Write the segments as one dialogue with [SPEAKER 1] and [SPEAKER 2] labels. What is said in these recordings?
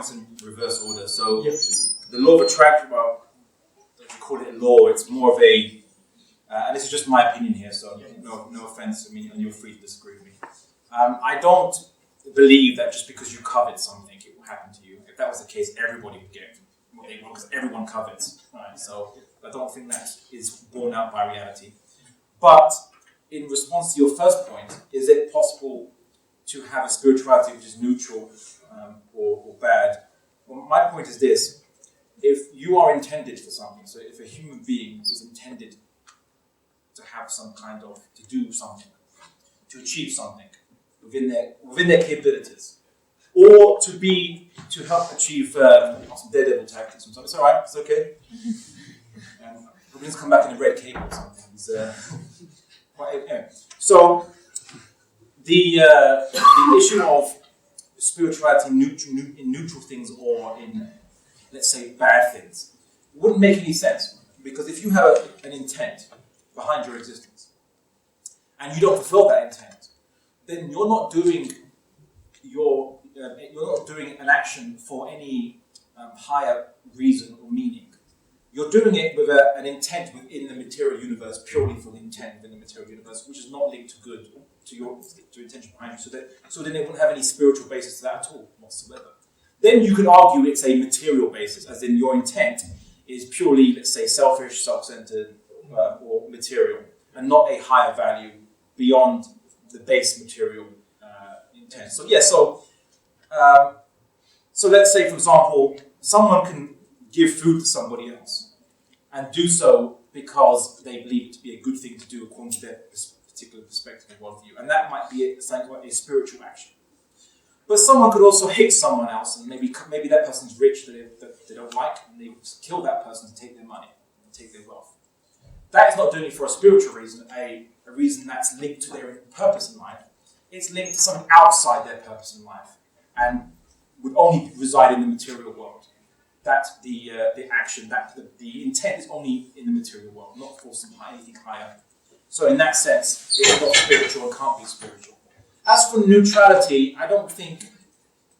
[SPEAKER 1] points in reverse order. So the law of attraction, well, if you call it a law, it's more of a, and this is just my opinion here, so no offense, I mean, and you're free to disagree with me. I don't believe that just because you covet something, it will happen to you. If that was the case, everybody would get what they want, because everyone covets, right? So I don't think that is borne out by reality. But in response to your first point, is it possible to have a spirituality which is neutral or bad? Well, my point is this. If you are intended for something, so if a human being is intended to have some kind of, to do something, to achieve something within their capabilities, or to help achieve some daredevil tactics and stuff, it's alright, it's okay. We're going to come back in a red cape or something. Anyway. So the issue of spirituality in neutral things or in, let's say, bad things wouldn't make any sense, because if you have an intent behind your existence and you don't fulfill that intent, then you're not doing an action for any higher reason or meaning. You're doing it with an intent within the material universe, purely for the intent within the material universe, which is not linked to good, to your intention behind you. So then it wouldn't have any spiritual basis to that at all, whatsoever. Then you can argue it's a material basis, as in your intent is purely, let's say, selfish, self-centered, or material, and not a higher value beyond the base material intent. So let's say, for example, someone can give food to somebody else and do so because they believe it to be a good thing to do according to their particular perspective and worldview, and that might be something like a spiritual action. But someone could also hate someone else, and maybe that person's rich that they don't like, and they would kill that person to take their money and take their wealth. That is not doing it for a spiritual reason, a reason that's linked to their purpose in life. It's linked to something outside their purpose in life, and would only reside in the material world. That the action, that the intent is only in the material world, not for anything higher. So in that sense, it's not spiritual and can't be spiritual. As for neutrality, I don't think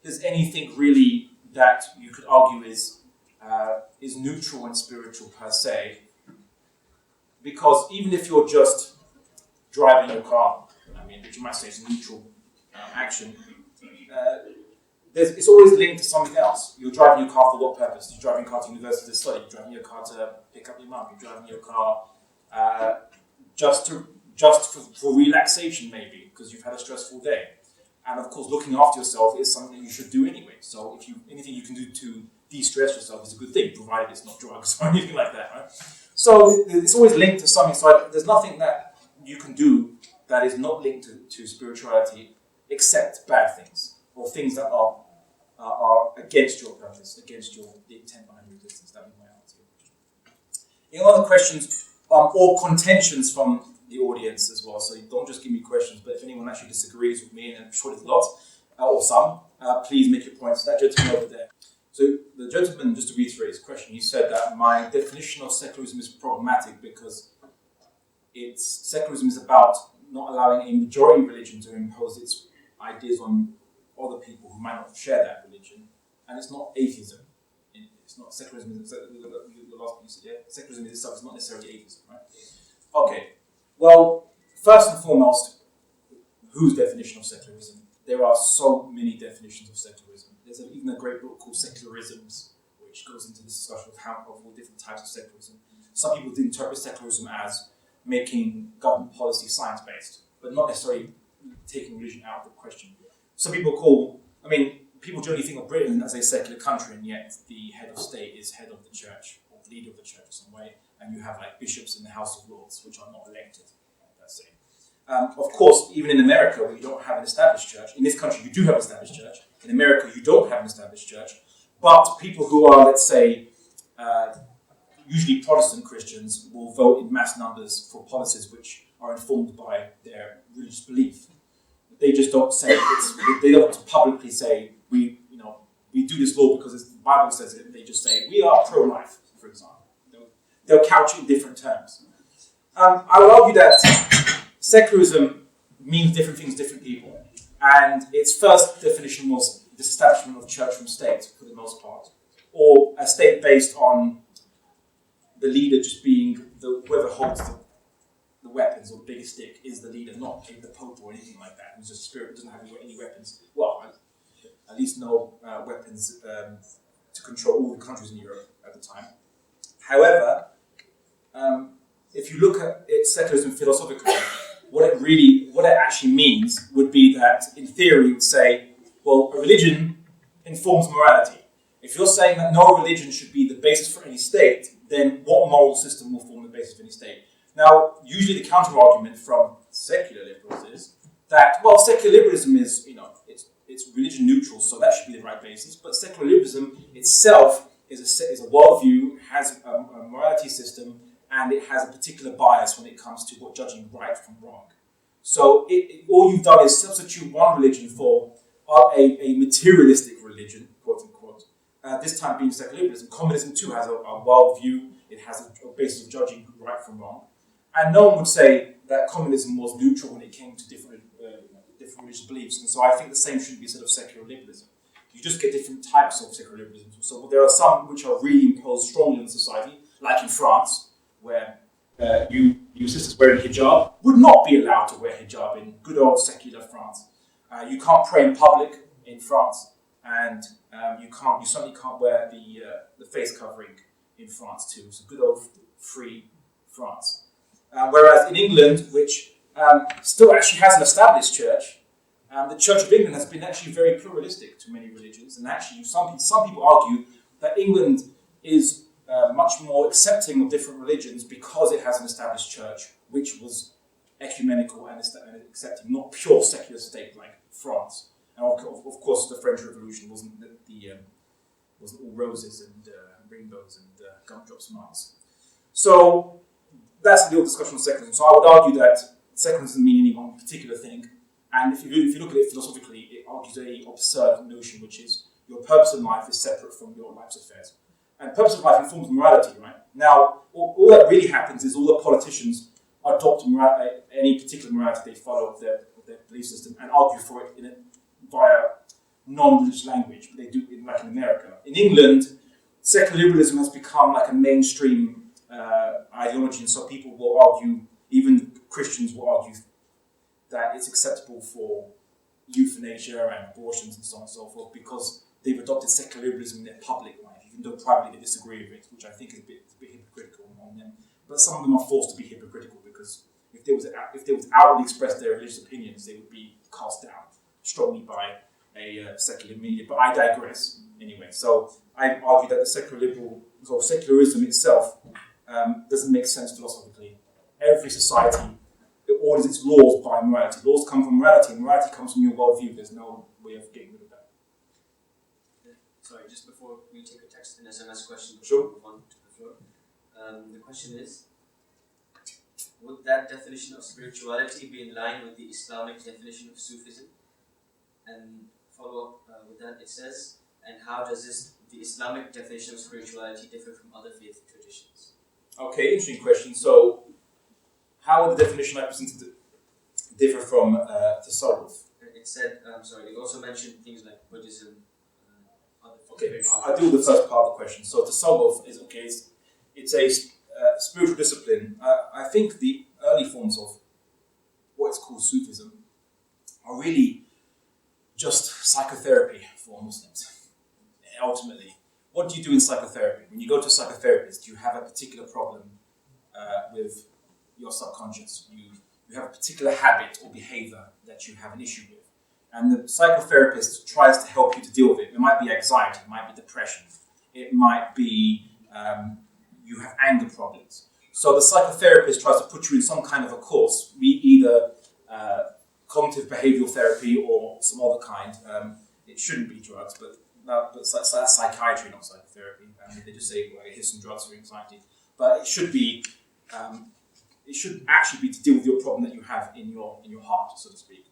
[SPEAKER 1] there's anything really that you could argue is neutral and spiritual per se. Because even if you're just driving your car, which you might say is neutral action, it's always linked to something else. You're driving your car for what purpose? You're driving your car to university to study. You're driving your car to pick up your mum. You're driving your car just for relaxation, maybe, because you've had a stressful day. And of course, looking after yourself is something that you should do anyway. So anything you can do to de-stress yourself is a good thing, provided it's not drugs or anything like that, right? So it's always linked to something. So there's nothing that you can do that is not linked to spirituality, except bad things or things that are against your purpose, against the intent behind your existence. That would be my answer. Any other questions or contentions from the audience as well? So you don't just give me questions, but if anyone actually disagrees with me, and I'm sure there's lots, or some, please make your points. That gentleman over there. So the gentleman, just to reiterate his question, he said that my definition of secularism is problematic because secularism is about not allowing a majority religion to impose its ideas on other people who might not share that religion, and it's not atheism. It's not secularism. The last one you said, yeah, secularism itself is not necessarily atheism, right? Okay. Well, first and foremost, whose definition of secularism? There are so many definitions of secularism. There's even a great book called Secularisms, which goes into this discussion of all different types of secularism. Some people interpret secularism as making government policy science-based, but not necessarily taking religion out of the question. Some people people generally think of Britain as a secular country, and yet the head of state is head of the church, or the leader of the church in some way, and you have like bishops in the House of Lords, which are not elected, per se. Of course, even in America, where you don't have an established church, in this country you do have an established church, in America you don't have an established church, but people who are, let's say, usually Protestant Christians will vote in mass numbers for policies which are informed by their religious belief. They just don't say they don't publicly say we do this law because the Bible says it. They just say we are pro-life, for example. They'll couch it in different terms. I would argue that secularism means different things to different people, and its first definition was disestablishment of church from state for the most part, or a state based on the leader just being whoever holds the weapons or the biggest stick is the leader, not the Pope or anything like that. Who's just a spirit, doesn't have any weapons. Well, at least no weapons to control all the countries in Europe at the time. However, if you look at secularism philosophically, what it actually means would be that, in theory, you would say, well, a religion informs morality. If you're saying that no religion should be the basis for any state, then what moral system will form the basis of any state? Now, usually the counter-argument from secular liberals is that, well, secular liberalism is, it's religion neutral, so that should be the right basis. But secular liberalism itself is a worldview, has a morality system, and it has a particular bias when it comes to judging right from wrong. So all you've done is substitute one religion for a materialistic religion, quote unquote. This time being secular liberalism. Communism too has a worldview. It has a basis of judging right from wrong. And no one would say that communism was neutral when it came to different religious beliefs. And so I think the same should be said of secular liberalism. You just get different types of secular liberalism. So there are some which are really imposed strongly on society, like in France, where you sisters wearing hijab would not be allowed to wear hijab in good old secular France. You can't pray in public in France, and you certainly can't wear the face covering in France too. So good old free France. Whereas in England, which still actually has an established church, the Church of England has been actually very pluralistic to many religions, and actually some people argue that England is much more accepting of different religions because it has an established church, which was ecumenical and accepting, not pure secular state like France. And of course, the French Revolution wasn't all roses and rainbows and gumdrop smiles. So that's the real discussion on secularism. So I would argue that secularism doesn't mean any one particular thing. And if you look at it philosophically, it argues an absurd notion, which is your purpose in life is separate from your life's affairs. And purpose of life informs morality, right? Now, all that really happens is all the politicians adopt any particular morality they follow of their belief system and argue for it via non-religious language, but they do it like in America. In England, secular liberalism has become like a mainstream ideology, and so people will argue, even Christians will argue, that it's acceptable for euthanasia and abortions and so on and so forth because they've adopted secular liberalism in their public life, even though privately they disagree with it, which I think is a bit hypocritical on them. But some of them are forced to be hypocritical because if they was outwardly express their religious opinions, they would be cast down strongly by a secular media. But I digress anyway. So I argue that the secularism itself doesn't make sense philosophically. Every society orders its laws by morality. Laws come from morality, and morality comes from your worldview. There's no way of getting rid of that.
[SPEAKER 2] Sorry, just before we take a text and SMS question,
[SPEAKER 1] sure.
[SPEAKER 2] Move on to the floor. The question is, would that definition of spirituality be in line with the Islamic definition of Sufism? And follow up with that, it says, and how does the Islamic definition of spirituality differ from other faith traditions?
[SPEAKER 1] Okay, interesting question. So, how would the definition I presented differ from Tasawwuf?
[SPEAKER 2] It said, it also mentioned things like Buddhism.
[SPEAKER 1] Okay, I'll deal with the first part of the question. So, Tasawwuf is it's a spiritual discipline. I think the early forms of what is called Sufism are really just psychotherapy for Muslims. Ultimately, what do you do in psychotherapy? When you go to a psychotherapist, you have a particular problem with your subconscious. You have a particular habit or behavior that you have an issue with. And the psychotherapist tries to help you to deal with it. It might be anxiety, it might be depression, it might be you have anger problems. So the psychotherapist tries to put you in some kind of a course, either cognitive behavioral therapy or some other kind. It shouldn't be drugs, but that's psychiatry, not psychotherapy. They just say, well, here's some drugs for anxiety. But it should be, it should actually be to deal with your problem that you have in your heart, so to speak.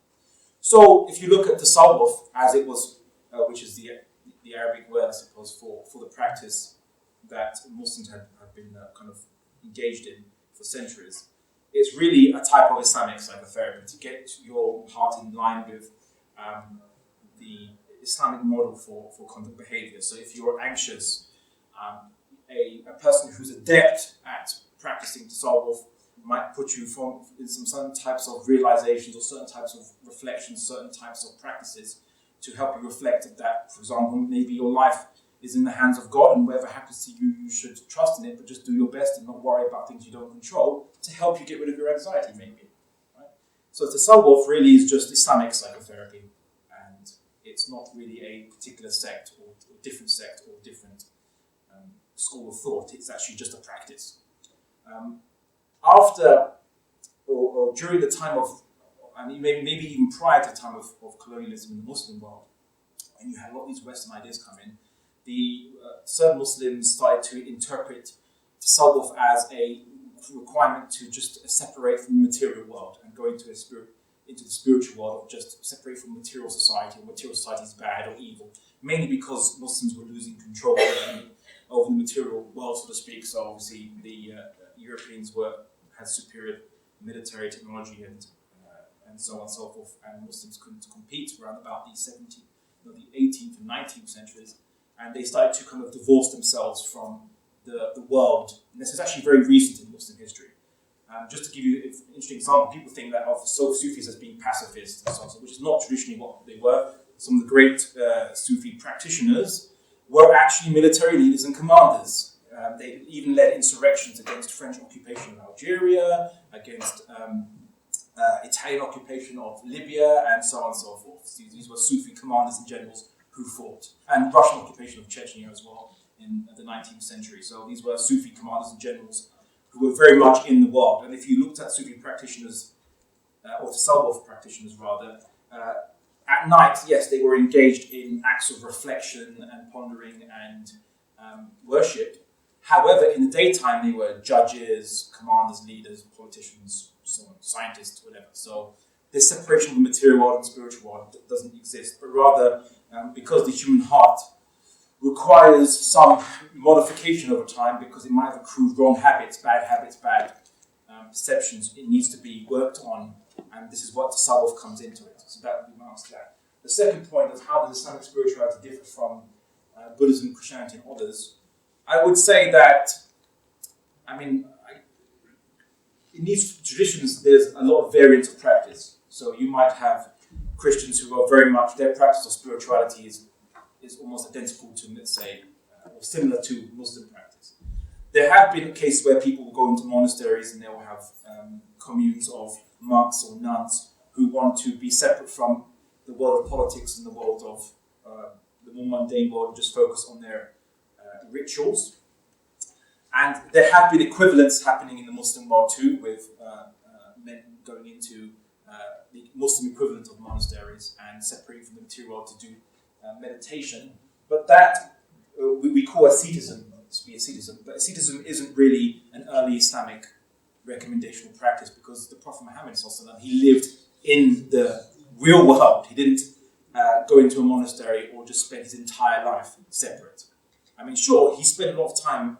[SPEAKER 1] So if you look at Tasawwuf, as it was, which is the Arabic word, I suppose, for the practice that Muslims have been kind of engaged in for centuries, it's really a type of Islamic psychotherapy to get your heart in line with the Islamic model for conduct behavior. So if you're anxious, a person who's adept at practicing tasawwuf might put you in some certain types of realizations or certain types of reflections, certain types of practices to help you reflect that, for example, maybe your life is in the hands of God and whatever happens to you, you should trust in it, but just do your best and not worry about things you don't control to help you get rid of your anxiety, maybe. Right? So tasawwuf really is just Islamic psychotherapy, and it's not really a particular sect or different school of thought. It's actually just a practice. After or during the time of, I mean, maybe even prior to the time of colonialism in the Muslim world, when you had a lot of these Western ideas come in, the certain Muslims started to interpret tasawwuf as a requirement to just separate from the material world and go into the spiritual world, or just separate from material society, or material society is bad or evil, mainly because Muslims were losing control over the material world, so to speak. So obviously the Europeans had superior military technology and so on and so forth, and Muslims couldn't compete around about the 18th and 19th centuries, and they started to kind of divorce themselves from the world. And this is actually very recent in Muslim history. Just to give you an interesting example, people think that of Sufis as being pacifists and so on, which is not traditionally what they were. Some of the great Sufi practitioners were actually military leaders and commanders. They even led insurrections against French occupation of Algeria, against Italian occupation of Libya, and so on and so forth. These were Sufi commanders and generals who fought, and Russian occupation of Chechnya as well in the 19th century. So these were Sufi commanders and generals who were very much in the world. And if you looked at Sufi practitioners, or tasawwuf practitioners rather, at night, yes, they were engaged in acts of reflection and pondering and worship. However, in the daytime, they were judges, commanders, leaders, politicians, so on, scientists, whatever. So this separation of the material world and spiritual world doesn't exist, but rather because the human heart requires some modification over time, because it might have accrued wrong habits, bad perceptions, it needs to be worked on, and this is what tasawwuf comes into it. So that would be my answer to that. The second point is, how does Islamic spirituality differ from Buddhism, Christianity, and others? I would say that, in these traditions, there's a lot of variance of practice. So you might have Christians who are very much, their practice of spirituality is almost identical to, let's say, or similar to Muslim practice. There have been cases where people will go into monasteries and they will have communes of monks or nuns who want to be separate from the world of politics and the world of the more mundane world, and just focus on their rituals. And there have been equivalents happening in the Muslim world too, with men going into the Muslim equivalent of monasteries and separating from the material world to do meditation. But that we call asceticism, but asceticism isn't really an early Islamic recommendation or practice, because the Prophet Muhammad, he lived in the real world. He didn't go into a monastery or just spend his entire life separate. Sure, he spent a lot of time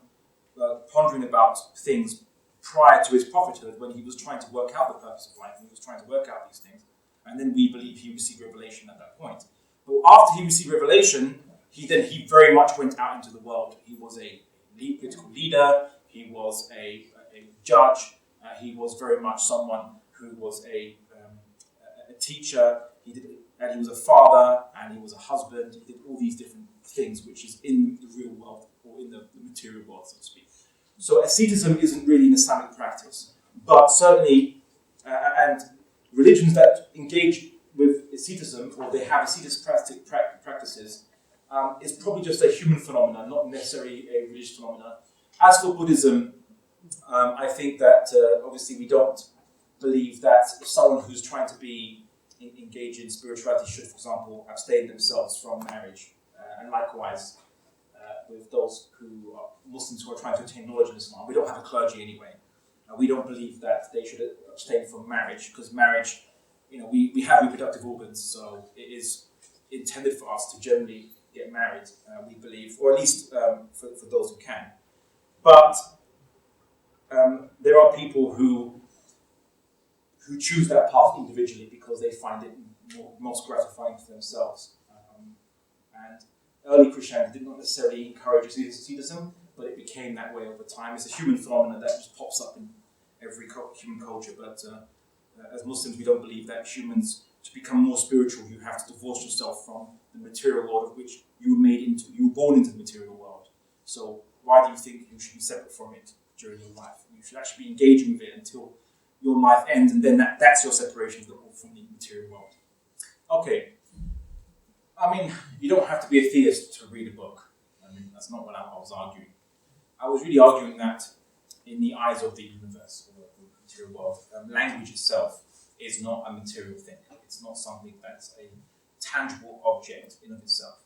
[SPEAKER 1] pondering about things prior to his prophethood, when he was trying to work out the purpose of life, and he was trying to work out these things. And then we believe he received revelation at that point. But after he received revelation, he very much went out into the world. He was a political leader, he was a judge, he was very much someone who was a teacher, and he was a father, and he was a husband. He did all these different things, which is in the real world, or in the material world, so to speak. So asceticism isn't really an Islamic practice, but certainly, and religions that engage with asceticism, or they have ascetic practices, is probably just a human phenomenon, not necessarily a religious phenomenon. As for Buddhism, I think that obviously we don't believe that someone who's trying to be engaged in spirituality should, for example, abstain themselves from marriage, and likewise with those who are Muslims who are trying to attain knowledge in Islam. We don't have a clergy anyway. We don't believe that they should abstain from marriage, because marriage, we have reproductive organs, so it is intended for us to generally get married, we believe, or at least for those who can. But there are people who choose that path individually because they find it most gratifying for themselves. And early Christianity did not necessarily encourage asceticism, but it became that way over time. It's a human phenomenon that just pops up in every human culture. But as Muslims, we don't believe that humans, to become more spiritual, you have to divorce yourself from the material world of which you were made into. You were born into the material world. So why do you think you should be separate from it during your life? You should actually be engaging with it until your life ends, and then that's your separation from the material world. Okay. I mean, you don't have to be a theist to read a book. I mean, that's not what I was arguing. I was really arguing that in the eyes of the universe, or the material world, language itself is not a material thing. It's not something that's a tangible object in of itself.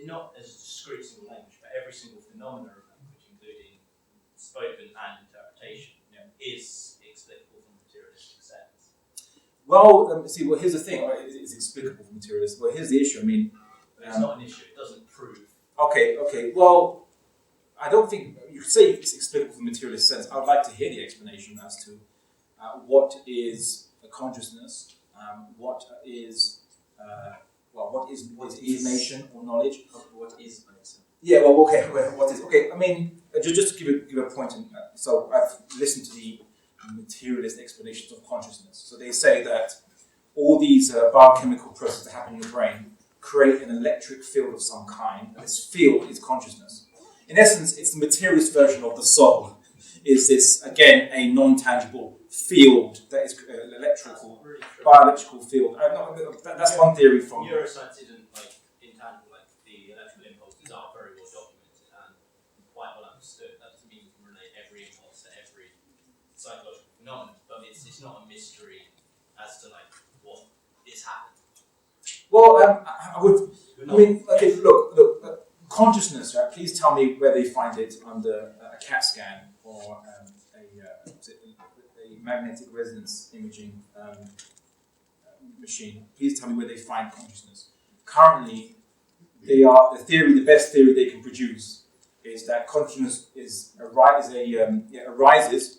[SPEAKER 3] Not as a discrete single language, but every single phenomena of language, including spoken and interpretation, is explicable from a materialistic sense.
[SPEAKER 1] Well, here's the thing. It's explicable from materialism. Well, here's the issue. I mean,
[SPEAKER 3] but it's not an issue. It doesn't prove.
[SPEAKER 1] Okay. Well, I don't think you could say it's explicable from a materialist sense. I would like to hear the explanation as to what is a consciousness, what is information or knowledge.
[SPEAKER 2] What is medicine?
[SPEAKER 1] Yeah. Well, okay. What is okay? I mean, just to give a point. So I've listened to the materialist explanations of consciousness. So they say that all these biochemical processes that happen in the brain create an electric field of some kind, and this field is consciousness. In essence, it's the materialist version of the soul. Is this, again, a non-tangible field that is electrical, bioelectrical field? That's one theory from...
[SPEAKER 3] Neuroscience isn't intangible, the electrical impulses are very well documented and quite well understood. That doesn't mean you can relate every impulse to every psychological phenomenon, but it's not a mystery as to what is happening.
[SPEAKER 1] Well, look, consciousness, right? Please tell me where they find it under a CAT scan or a magnetic resonance imaging machine. Please tell me where they find consciousness. Currently, the best theory they can produce is that consciousness arises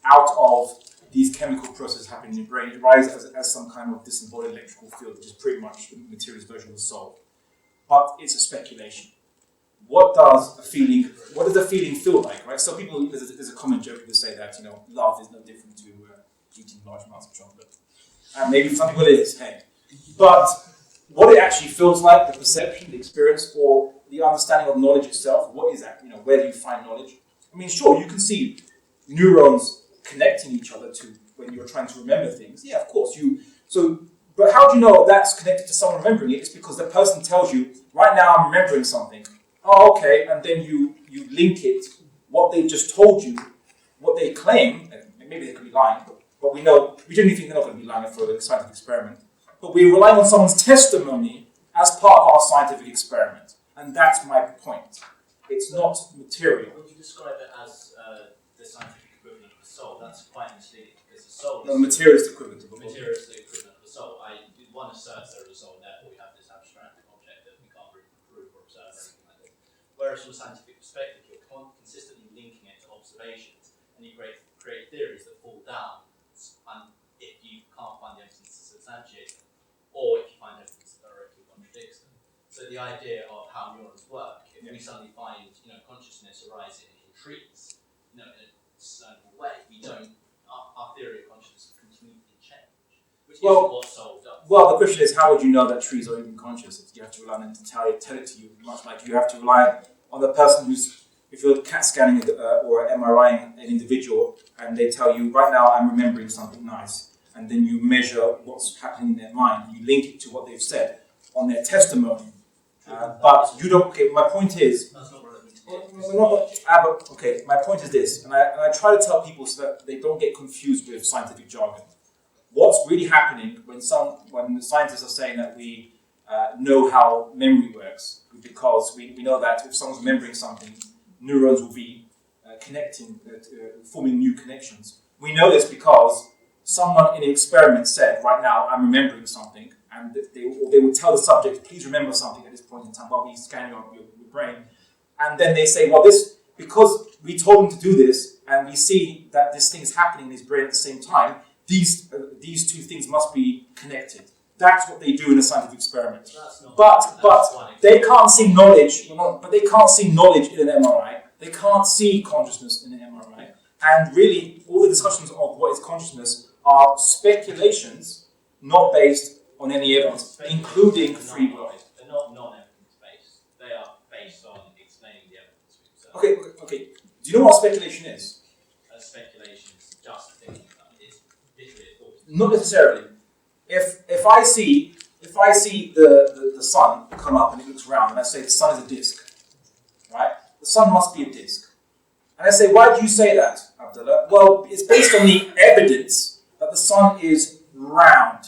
[SPEAKER 1] out of these chemical processes happening in the brain. It arises as some kind of disembodied electrical field, which is pretty much the materialist version of the soul. But it's a speculation. What does a feeling feel like, right? So there's a common joke to say that, love is no different to eating large amounts of chocolate. And maybe for some people it is, hey. But what it actually feels like, the perception, the experience, or the understanding of knowledge itself, what is that? Where do you find knowledge? I mean, sure, you can see neurons connecting each other to when you're trying to remember things. Yeah, of course. But how do you know that's connected to someone remembering it? It's because the person tells you, right now I'm remembering something. Oh, okay, and then you link it, what they just told you, what they claim, and maybe they could be lying, but we generally think they're not going to be lying for a scientific experiment. But we're relying on someone's testimony as part of our scientific experiment. And that's my point. It's not material.
[SPEAKER 3] Would you describe it as the scientific equivalent of the soul? That's quite misleading, because the soul is...
[SPEAKER 1] No, materialist equivalent of the soul.
[SPEAKER 3] Materialist equivalent of the soul. One asserts there is a soul, therefore we have this abstract object that we can't really prove or observe or anything like this. Whereas from a scientific perspective, you're consistently linking it to observations, and you create theories that fall down, and if you can't find the evidence to substantiate them, or if you find evidence that directly contradicts them. So the idea of how neurons work, if we suddenly find consciousness arising in trees, in a discernible way, our theory of consciousness will completely change, which is what soul does.
[SPEAKER 1] Well, the question is, how would you know that trees are even conscious? You have to rely on them to tell it to you, much like you have to rely on the person if you're CAT scanning or MRIing an individual, and they tell you, right now I'm remembering something nice, and then you measure what's happening in their mind, you link it to what they've said on their testimony. But you don't. Okay, my point is.
[SPEAKER 3] That's not relevant.
[SPEAKER 1] My point is this, and I try to tell people so that they don't get confused with scientific jargon. What's really happening when the scientists are saying that we know how memory works, because we know that if someone's remembering something, neurons will be connecting, forming new connections. We know this because someone in an experiment said, right now I'm remembering something, and they would tell the subject, please remember something at this point in time while we scan your brain. And then they say, well, because we told him to do this, and we see that this thing is happening in his brain at the same time, these two things must be connected. that's what they do in a scientific experiment.
[SPEAKER 3] That's not,
[SPEAKER 1] But
[SPEAKER 3] that's one
[SPEAKER 1] they can't see knowledge. But they can't see knowledge in an MRI. They can't see consciousness in an MRI. And really, all the discussions of what is consciousness are speculations, not based on any evidence, including free will.
[SPEAKER 3] They're not non-evidence based. They are based on explaining the evidence for yourself.
[SPEAKER 1] Okay. Do you know what speculation is?
[SPEAKER 3] Speculation is just thinking about it. It's literally a thought.
[SPEAKER 1] Not necessarily. If I see the sun come up and it looks round, and I say the sun is a disk, right? The sun must be a disk. And I say, why do you say that, Abdullah? Well, it's based on the evidence that the sun is round.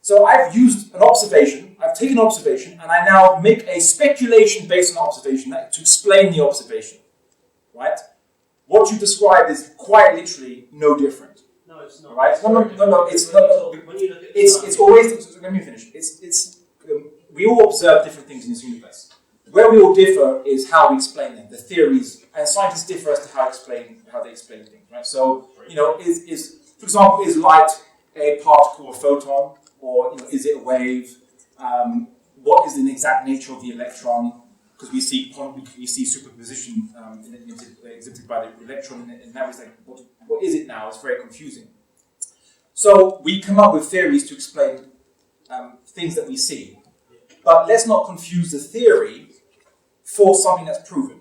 [SPEAKER 1] So I've used an observation, I've taken an observation, and I now make a speculation based on observation to explain the observation, right? What you described is quite literally no different.
[SPEAKER 3] No, it's not.
[SPEAKER 1] Right? No. It's always. Let me finish. We all observe different things in this universe. Where we all differ is how we explain them, the theories, and scientists differ as to how they explain things. Right? So, for example, is light a particle or photon, or is it a wave? What is the exact nature of the electron? Because we see superposition exhibited by the electron, and that was like, what is it now? It's very confusing. So we come up with theories to explain things that we see, but let's not confuse the theory for something that's proven.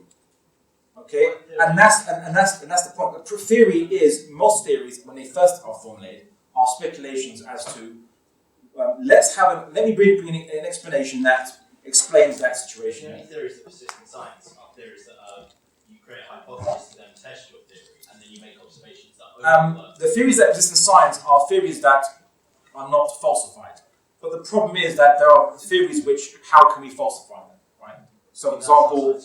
[SPEAKER 1] Okay, and that's the point. Theory is, most theories when they first are formulated are speculations as to let me bring in an explanation that explains that situation.
[SPEAKER 3] Many theories that persist in science are theories that you create a hypothesis to then test your theory, and then you make observations that
[SPEAKER 1] the theories that exist in science are theories that are not falsified. But the problem is that there are theories which, how can we falsify them, right? So, for example,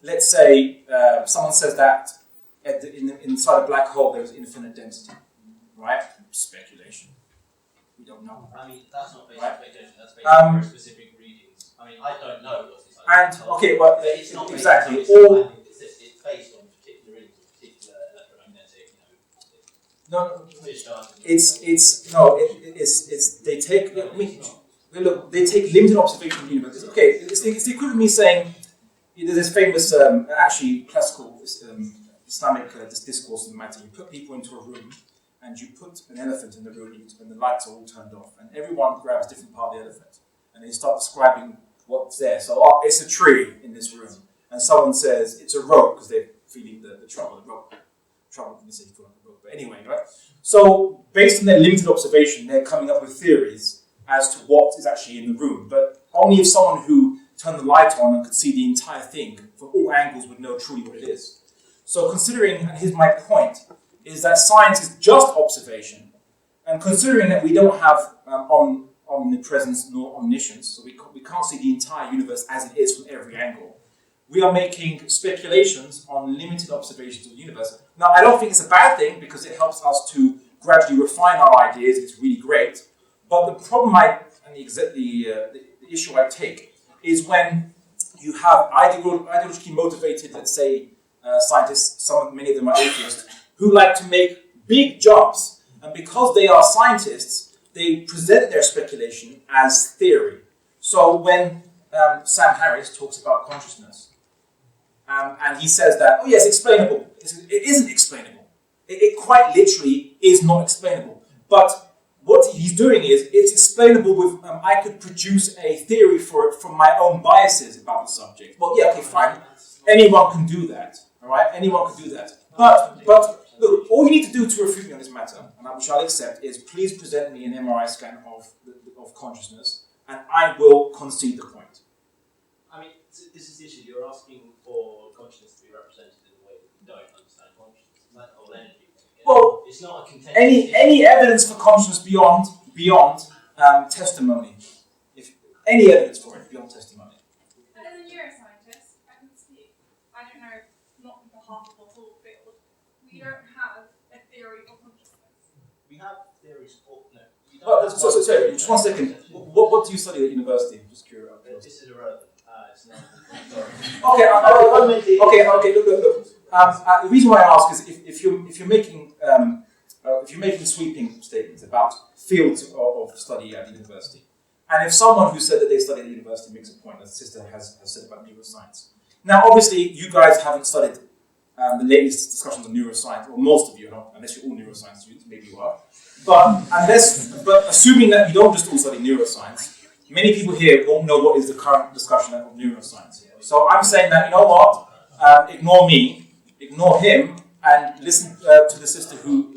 [SPEAKER 1] let's say someone says that inside a black hole there is infinite density, right? Speculation. We don't know.
[SPEAKER 3] That's not based
[SPEAKER 1] right?
[SPEAKER 3] on speculation. That's based on very specific readings. I don't know what's inside.
[SPEAKER 1] And okay, well,
[SPEAKER 3] it's not
[SPEAKER 1] exactly.
[SPEAKER 3] It's based on particular readings, particular electromagnetic,
[SPEAKER 1] they take limited observation of the universe. Okay, it's the equivalent of me saying there's this famous, actually classical Islamic discourse on the matter. You put people into a room, and you put an elephant in the room, and the lights are all turned off, and everyone grabs a different part of the elephant, and they start describing what's there. So, it's a tree in this room, and someone says it's a rope because they're feeling the trouble. The rope. Trouble. Let me say the rope. But anyway, right? So, based on their limited observation, they're coming up with theories as to what is actually in the room. But only if someone who turned the light on and could see the entire thing from all angles would know truly what it is. So, considering, and here's my point, is that science is just observation, and considering that we don't have omnipresence nor omniscience, so we can't see the entire universe as it is from every angle, we are making speculations on limited observations of the universe. Now, I don't think it's a bad thing, because it helps us to gradually refine our ideas. It's really great. But the problem the issue I take is when you have ideologically motivated, let's say, scientists, many of them are atheists, who like to make big jumps, and because they are scientists, they present their speculation as theory. So when Sam Harris talks about consciousness, and he says that, oh yes, explainable. It isn't explainable. It quite literally is not explainable. But what he's doing is, it's explainable with, I could produce a theory for it from my own biases about the subject. Well, yeah, okay, fine. Anyone can do that, all right? Anyone can do that. But look, all you need to do to refute me on this matter, and which I'll accept, is please present me an MRI scan of consciousness, and I will concede the point.
[SPEAKER 3] This is the issue. You're asking for consciousness to be represented in a way that we don't understand consciousness. That whole energy thing.
[SPEAKER 1] Well,
[SPEAKER 3] it's not a contentious
[SPEAKER 1] any evidence for consciousness beyond testimony. If any evidence for it beyond testimony.
[SPEAKER 4] And as a neuroscientist, I can speak. I don't know, not on behalf of the whole field. We don't have a theory of consciousness.
[SPEAKER 3] We have theories for
[SPEAKER 1] Sorry, just 1 second. What do you study at university? I'm just curious.
[SPEAKER 3] This is irrelevant. It's not.
[SPEAKER 1] Okay. Look. The reason why I ask is if you're making if you're making sweeping statements about fields of study at the university, and if someone who said that they studied at the university makes a point, as the sister has said about neuroscience. Now, obviously, you guys haven't studied the latest discussions on neuroscience, or most of you, unless you're all neuroscience students, maybe you are. But assuming that you don't just all study neuroscience, many people here won't know what is the current discussion of neuroscience. So I'm saying that, you know what, ignore me, ignore him, and listen to the sister who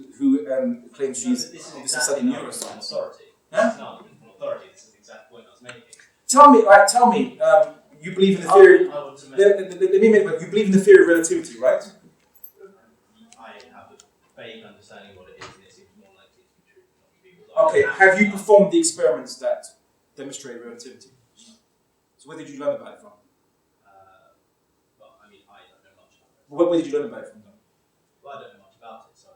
[SPEAKER 1] claims she's obviously studying neuroscience.
[SPEAKER 3] Authority.
[SPEAKER 1] Huh?
[SPEAKER 3] It's an argument from authority. This is the exact point I was making.
[SPEAKER 1] Tell me, you believe in the theory. Let me make it. You believe in the theory of relativity, right?
[SPEAKER 3] I have a vague understanding of what it is, and it seems more likely to be true than not be.
[SPEAKER 1] Okay. Have you performed the experiments that demonstrate relativity? So where did you learn about it from?
[SPEAKER 3] Well, I mean, I don't know much about it.
[SPEAKER 1] Where did you learn about it from? Then?
[SPEAKER 3] Well, I don't know much about it, so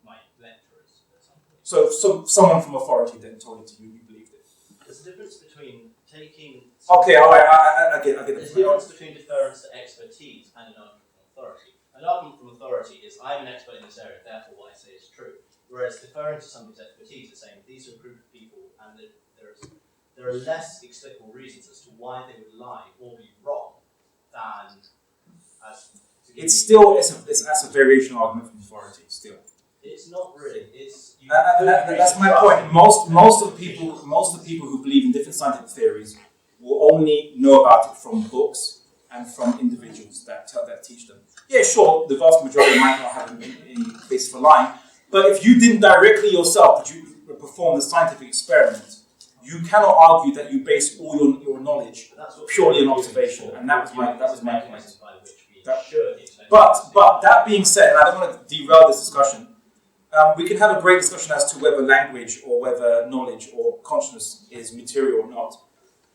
[SPEAKER 3] my lecturers at some point.
[SPEAKER 1] So someone from authority then told it to you. You believed it.
[SPEAKER 3] There's a difference between taking.
[SPEAKER 1] Okay. All right. I get
[SPEAKER 3] There's a
[SPEAKER 1] it.
[SPEAKER 3] difference between deference to expertise and an argument from authority. An argument from authority is I'm an expert in this area, therefore what I say is true. Whereas deferring to somebody's expertise is saying these are a group of people and there are less explicable reasons as to why they would lie or be wrong than as to give
[SPEAKER 1] It's
[SPEAKER 3] me-
[SPEAKER 1] that's a variation argument from authority. Still.
[SPEAKER 3] It's not really. It's
[SPEAKER 1] That's my point. Most of the people who believe in different scientific theories will only know about it from books and from individuals that teach them. Yeah, sure, the vast majority might not have any basis for lying, but if you didn't directly yourself perform the scientific experiment, you cannot argue that you base all your knowledge purely on observation, and that was my point. But that being said, and I don't want to derail this discussion. We can have a great discussion as to whether language or whether knowledge or consciousness is material or not.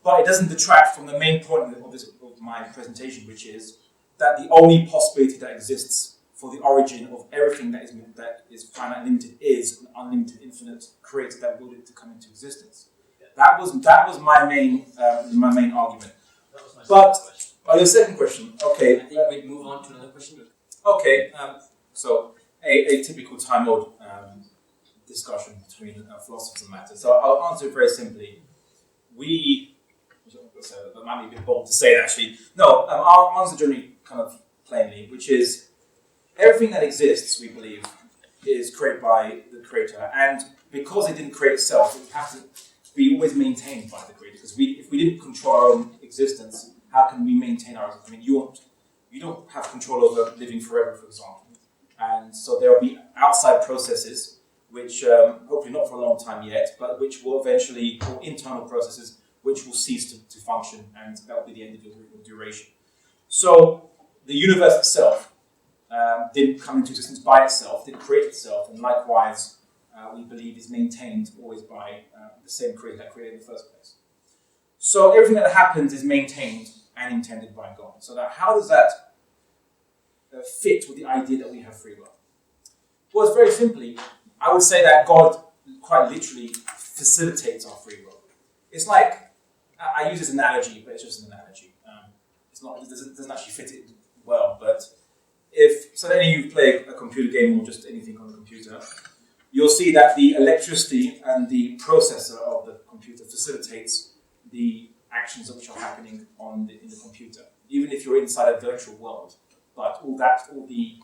[SPEAKER 1] But it doesn't detract from the main point of my presentation, which is that the only possibility that exists for the origin of everything that is finite and limited is an unlimited, infinite creator that willed it to come into existence. That was my main argument. But the second question, okay.
[SPEAKER 2] I think we'd move on to another question.
[SPEAKER 1] Okay, so a typical time mode discussion between philosophers and matter. So I'll answer it very simply. That might be a bit bold to say actually. No, I'll answer generally kind of plainly, which is everything that exists, we believe, is created by the creator, and because it didn't create itself, it has to be always maintained by the creator. Because if we didn't control our own existence, how can we maintain ours? I mean, you don't have control over living forever, for example. And so there will be outside processes, which hopefully not for a long time yet, but which will eventually, or internal processes, which will cease to function, and that will be the end of your duration. So the universe itself didn't come into existence by itself, didn't create itself, and likewise, we believe is maintained always by the same creator that created in the first place. So everything that happens is maintained and intended by God. So that how does that fit with the idea that we have free will? Well, it's very simply, I would say that God quite literally facilitates our free will. It's like, I use this analogy, but it's just an analogy. It doesn't actually fit it well, but if any of you play a computer game or just anything on the computer, you'll see that the electricity and the processor of the computer facilitates the actions which are happening in the computer, even if you're inside a virtual world. But all the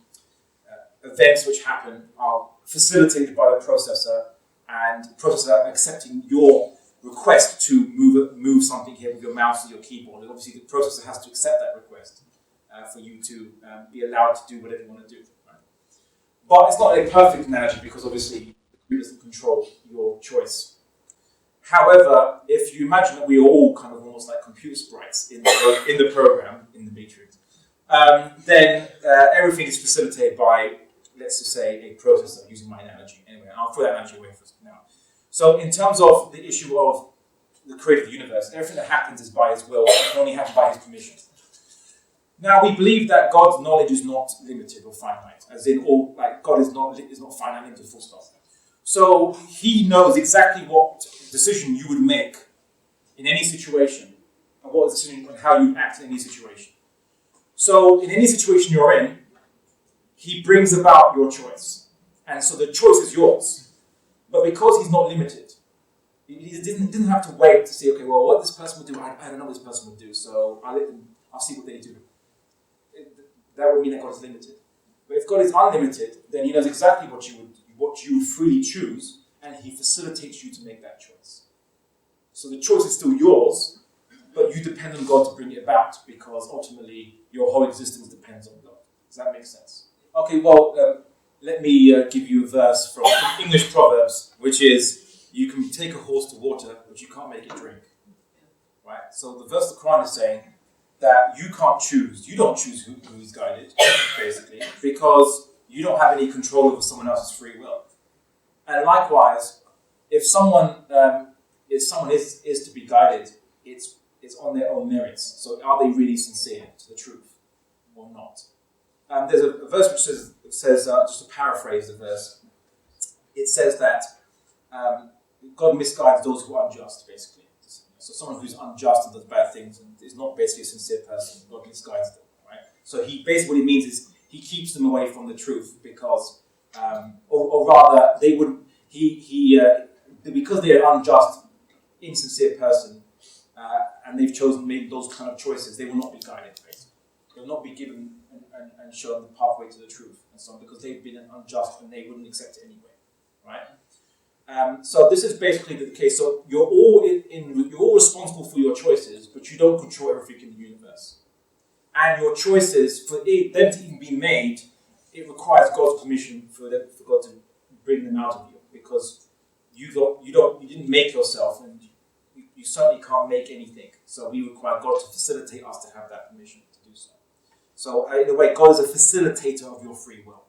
[SPEAKER 1] events which happen are facilitated by the processor, and the processor accepting your request to move something here with your mouse or your keyboard. And obviously, the processor has to accept that request for you to be allowed to do whatever you want to do. Right? But it's not a perfect analogy because obviously the computer doesn't control your choice. However, if you imagine that we are all kind of almost like computer sprites in the program, in the matrix, then everything is facilitated by, let's just say, a processor, using my analogy. Anyway, I'll throw that analogy away for now. So in terms of the issue of the creator of the universe, everything that happens is by his will, it can only happen by his permission. Now, we believe that God's knowledge is not limited or finite, as in all, like God is not finite, limited, full stop. So he knows exactly what decision you would make in any situation, and what decision and how you act in any situation. So in any situation you're in, he brings about your choice. And so the choice is yours. But because he's not limited, he didn't have to wait to see, okay, well, what this person would do, I don't know what this person would do, so I'll see what they do. That would mean that God is limited. But if God is unlimited, then he knows exactly what you would freely choose, and he facilitates you to make that choice. So the choice is still yours, but you depend on God to bring it about, because ultimately your whole existence depends on God. Does that make sense? Okay, well, let me give you a verse from English Proverbs, which is, you can take a horse to water, but you can't make it drink. Right? So the verse of the Quran is saying that you can't choose. You don't choose who is guided, basically, because you don't have any control over someone else's free will. And likewise, if someone is to be guided, it's on their own merits. So are they really sincere to the truth or not? There's a verse which says just to paraphrase the verse, it says that God misguides those who are unjust, basically. So someone who's unjust and does bad things and is not basically a sincere person, God misguides them, right? So he basically, what he means is he keeps them away from the truth because, or rather, they would because they are unjust, insincere person, and they've chosen maybe those kind of choices, they will not be guided, basically. They will not be given and shown the pathway to the truth and so on, because they've been unjust and they wouldn't accept it anyway, right? So this is basically the case. So you're all you're all responsible for your choices, but you don't control everything in the universe. And your choices, for them to even be made, it requires God's permission for God to bring them out of you, because you didn't make yourself, and you certainly can't make anything. So we require God to facilitate us to have that permission to do so. So in a way, God is a facilitator of your free will.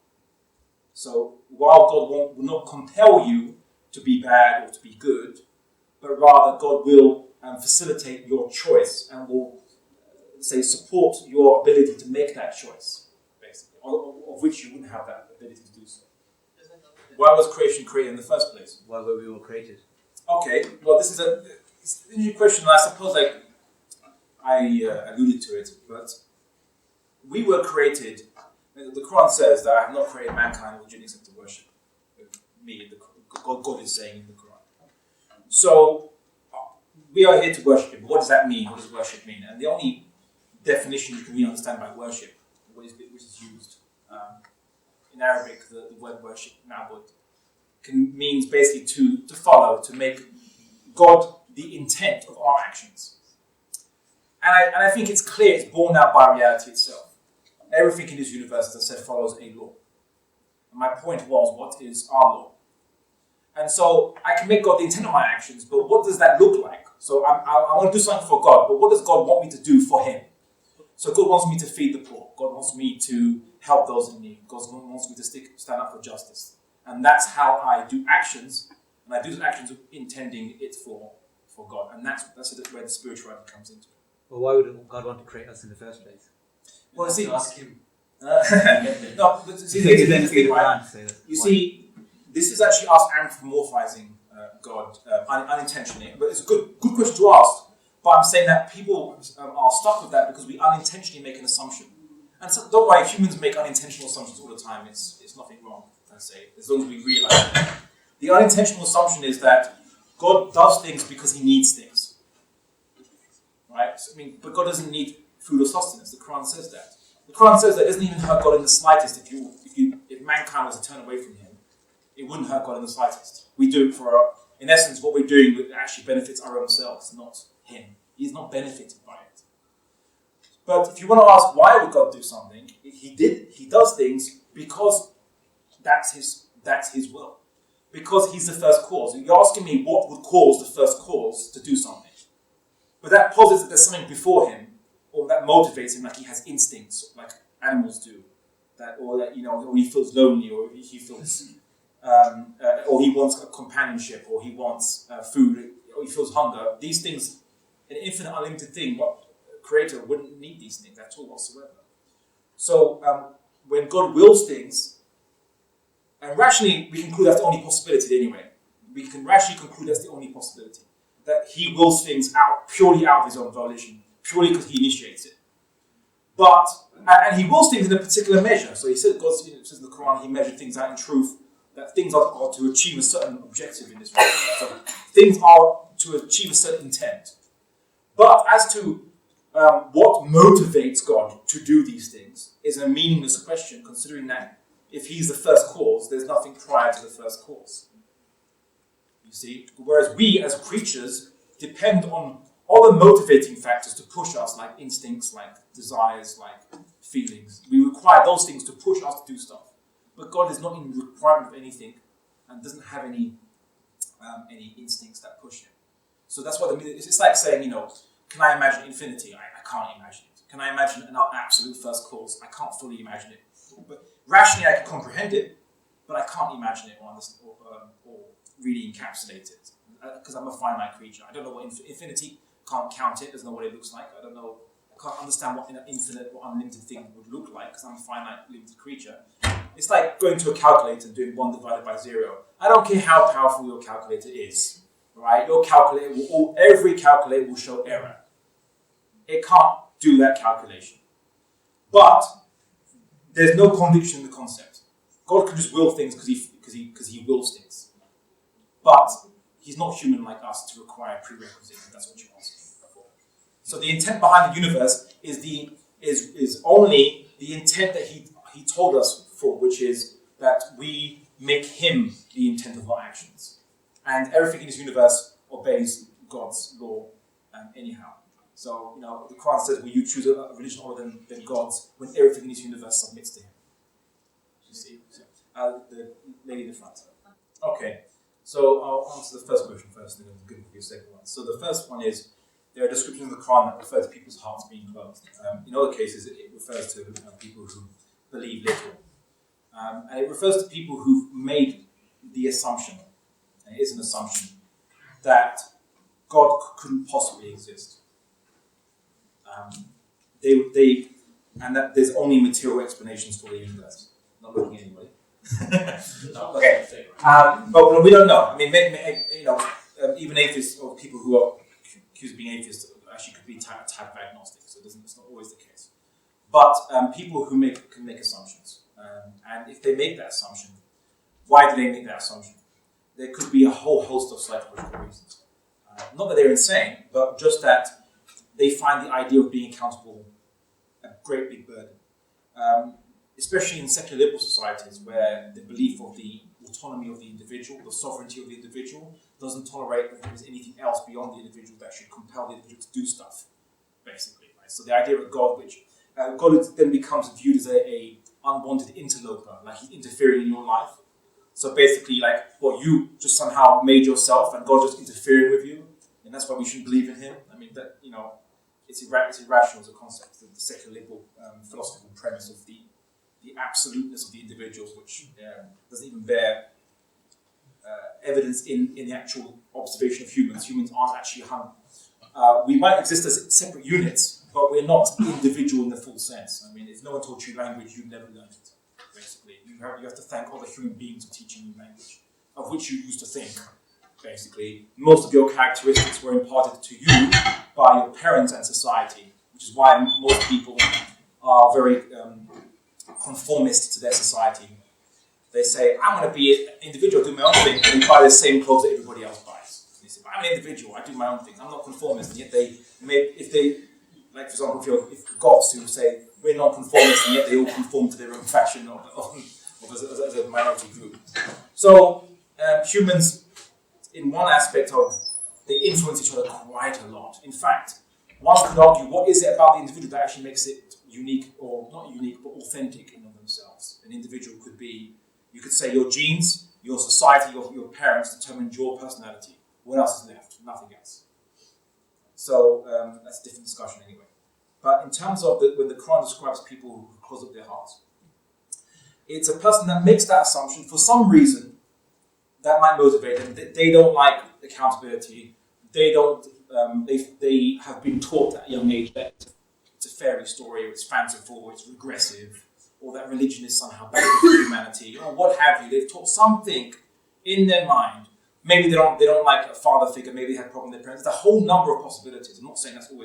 [SPEAKER 1] So while God will not compel you to be bad or to be good, but rather God will facilitate your choice and will, support your ability to make that choice, basically, of which you wouldn't have that ability to do so. Why was creation created in the first place?
[SPEAKER 5] Why were we all created?
[SPEAKER 1] Okay, well, this is an interesting question, and I suppose I alluded to it, but we were created. The Quran says that I have not created mankind with gene except to worship me. God is saying in the Quran. So we are here to worship Him. But what does that mean? What does worship mean? And the only definition you can really understand by worship, which is used in Arabic, the word worship, ma'bud, means basically to follow, to make God the intent of our actions. And I think it's clear, it's borne out by reality itself. Everything in this universe, as I said, follows a law. And my point was, what is our law? And so I can make God the intent of my actions, but what does that look like? So I want to do something for God, but what does God want me to do for Him? So God wants me to feed the poor. God wants me to help those in need. God wants me to stand up for justice. And that's how I do actions, and I do those actions intending it for God. And that's where the spirituality comes into it.
[SPEAKER 5] Well, why would God want to create us in the first place?
[SPEAKER 1] Well, see,
[SPEAKER 2] ask him.
[SPEAKER 1] no, but see, this is actually us anthropomorphizing God unintentionally. But it's a good question to ask. But I'm saying that people are stuck with that because we unintentionally make an assumption. And so, don't worry, humans make unintentional assumptions all the time. It's nothing wrong, I say, as long as we realize it. The unintentional assumption is that God does things because He needs things. Right? So, but God doesn't need food or sustenance. The Quran says that. The Quran says that it doesn't even hurt God in the slightest if mankind was to turn away from Him. It wouldn't hurt God in the slightest. We do it in essence, what we're doing actually benefits our own selves, not Him. He's not benefited by it. But if you want to ask why would God do something, He does things because that's His will. Because He's the first cause. You're asking me what would cause the first cause to do something. But that posits that there's something before Him, or that motivates Him, like He has instincts, like animals do, or He feels lonely, or He feels, or He wants a companionship, or He wants food, or He feels hunger. These things, an infinite, unlimited thing, what Creator wouldn't need these things at all whatsoever. So when God wills things, and rationally we conclude that's the only possibility anyway. We can rationally conclude that's the only possibility. That He wills things purely out of His own volition, purely because He initiates it. And He wills things in a particular measure. So God says in the Quran, He measured things out in truth that things are to achieve a certain objective in this world. So things are to achieve a certain intent. But as to what motivates God to do these things is a meaningless question, considering that if he's the first cause, there's nothing prior to the first cause. You see? Whereas we as creatures depend on other motivating factors to push us, like instincts, like desires, like feelings. We require those things to push us to do stuff. But God is not in requirement of anything and doesn't have any instincts that push him. So that's what it's like saying, can I imagine infinity? I can't imagine it. Can I imagine an absolute first cause? I can't fully imagine it. But rationally I can comprehend it, but I can't imagine it or really encapsulate it. Because I'm a finite creature. I don't know what infinity, can't count it, doesn't know what it looks like. I can't understand what an infinite or unlimited thing would look like because I'm a finite, limited creature. It's like going to a calculator and doing 1 divided by 0. I don't care how powerful your calculator is, right? Your calculator every calculator will show error. It can't do that calculation. But there's no conviction in the concept. God can just will things because he wills things. But he's not human like us to require prerequisites, if that's what you're asking for. So the intent behind the universe is only the intent that he told us for, which is that we make him the intent of our actions. And everything in this universe obeys God's law anyhow. So, the Quran says, will you choose a religion other than God's when everything in this universe submits to him? You see? The lady in the front. Okay. So I'll answer the first question first, and then I'll give you a second one. So the first one is, there are descriptions of the Quran that refer to people's hearts being closed. In other cases, it refers to people who believe little. And it refers to people who've made the assumption, and it is an assumption, that God couldn't possibly exist. And that there's only material explanations for the universe. Not looking at anybody. Okay. But we don't know. I mean, even atheists or people who are accused of being atheists actually could be type of agnostic. So it's not always the case. But people who can make assumptions, and if they make that assumption, why do they make that assumption? There could be a whole host of psychological reasons. Not that they're insane, but just that they find the idea of being accountable a great big burden. Especially in secular liberal societies where the belief of the autonomy of the individual, the sovereignty of the individual, doesn't tolerate that there is anything else beyond the individual that should compel the individual to do stuff, basically. Right? So the idea of God then becomes viewed as a unwanted interloper, like he's interfering in your life. So basically, you just somehow made yourself and God just interfering with you, and that's why we shouldn't believe in him. I mean, that it's irrational as a concept, the secular liberal philosophical premise of the absoluteness of the individuals, which doesn't even bear evidence in the actual observation of humans. Humans aren't actually we might exist as separate units, but we're not individual in the full sense. I mean, if no one taught you language, you'd never learn it, basically. You have to thank other human beings for teaching you language, of which you used to think, basically. Most of your characteristics were imparted to you by your parents and society, which is why most people are very conformist to their society. They say, I want to be an individual, do my own thing, and they buy the same clothes that everybody else buys. They say, I'm an individual, I do my own thing, I'm not conformist, and yet for example, if Goths who say, we're non-conformist, and yet they all conform to their own fashion as a minority group. So, humans, in one aspect they influence each other quite a lot. In fact, one could argue, what is it about the individual that actually makes it unique, or not unique, but authentic in of themselves? An individual could be, you could say your genes, your society, your parents determined your personality. What else is left? Nothing else. So that's a different discussion anyway. But in terms of when the Quran describes people who close up their hearts, it's a person that makes that assumption for some reason that might motivate them. They don't like accountability. They don't. They have been taught at a young age that it's a fairy story, or it's fanciful, or it's regressive, or that religion is somehow better than humanity, or what have you. They've taught something in their mind. Maybe they don't like a father figure. Maybe they had a problem with their parents. There's a whole number of possibilities. I'm not saying that's the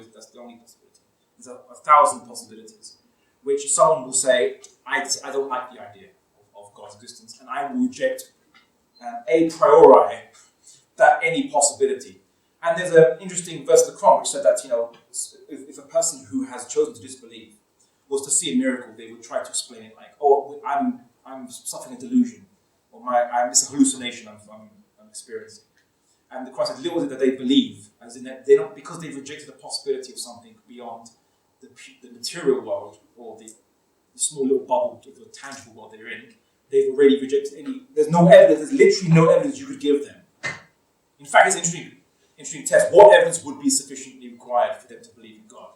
[SPEAKER 1] only possibility. There's a 1,000 possibilities, which someone will say, I don't like the idea of God's existence, and I will reject a priori that any possibility. And there's an interesting verse of the Quran which said that, if a person who has chosen to disbelieve was to see a miracle, they would try to explain it like, oh, I'm suffering a delusion, or it's a hallucination I'm experiencing. And the Quran said, little is it that they believe, as in that they don't, because they've rejected the possibility of something beyond the material world, or the small little bubble of the tangible world they're in. They've already rejected there's no evidence, there's literally no evidence you could give them. In fact, it's an interesting test. What evidence would be sufficiently required for them to believe in God?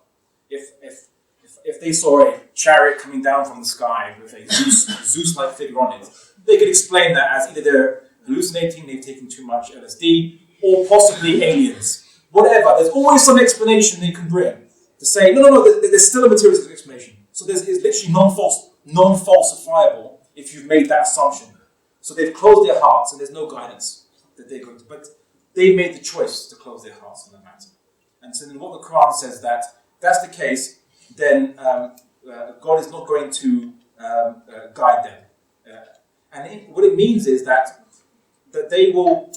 [SPEAKER 1] If they saw a chariot coming down from the sky with a Zeus-like figure on it, they could explain that as either they're hallucinating, they've taken too much LSD, or possibly aliens. Whatever, there's always some explanation they can bring to say, no, there's still a materialistic explanation. So it's literally non-falsifiable if you've made that assumption. So they've closed their hearts and there's no guidance that they're going to. But they made the choice to close their hearts on the matter. And so then what the Quran says that's the case, then God is not going to guide them. What it means is that they will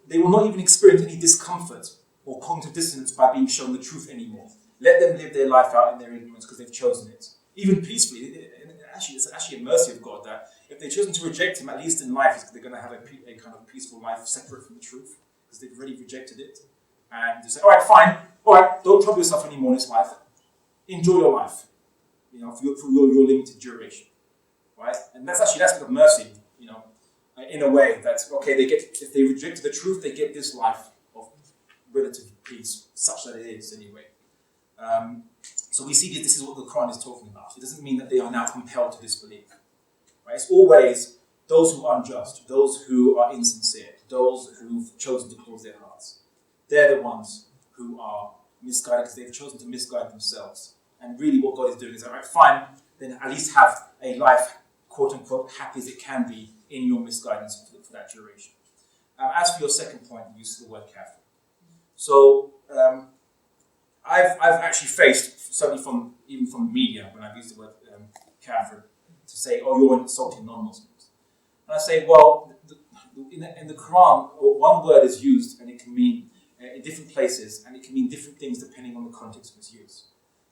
[SPEAKER 1] not even experience any discomfort or cognitive dissonance by being shown the truth anymore. Let them live their life out in their ignorance because they've chosen it. Even peacefully. It's actually a mercy of God that if they've chosen to reject Him, at least in life, they're going to have a kind of peaceful life separate from the truth because they've already rejected it. And they say, all right, fine. All right, don't trouble yourself anymore in this life. Enjoy your life, for your limited duration, right? And that's the mercy, in a way that if they rejected the truth, they get this life of relative peace, such that it is anyway. So we see this is what the Quran is talking about. It doesn't mean that they are now compelled to disbelieve, right? It's always those who are unjust, those who are insincere, those who've chosen to close their hearts. They're the ones who are misguided because they've chosen to misguide themselves. And really what God is doing is, all right, fine, then at least have a life, quote unquote, happy as it can be in your misguidance for that duration. As for your second point, the use of the word kafir. So I've actually faced, certainly even from media, when I've used the word kafir, to say, oh, you're insulting non-Muslims. And I say, well, in the Quran, one word is used and it can mean in different places, and it can mean different things depending on the context of its use.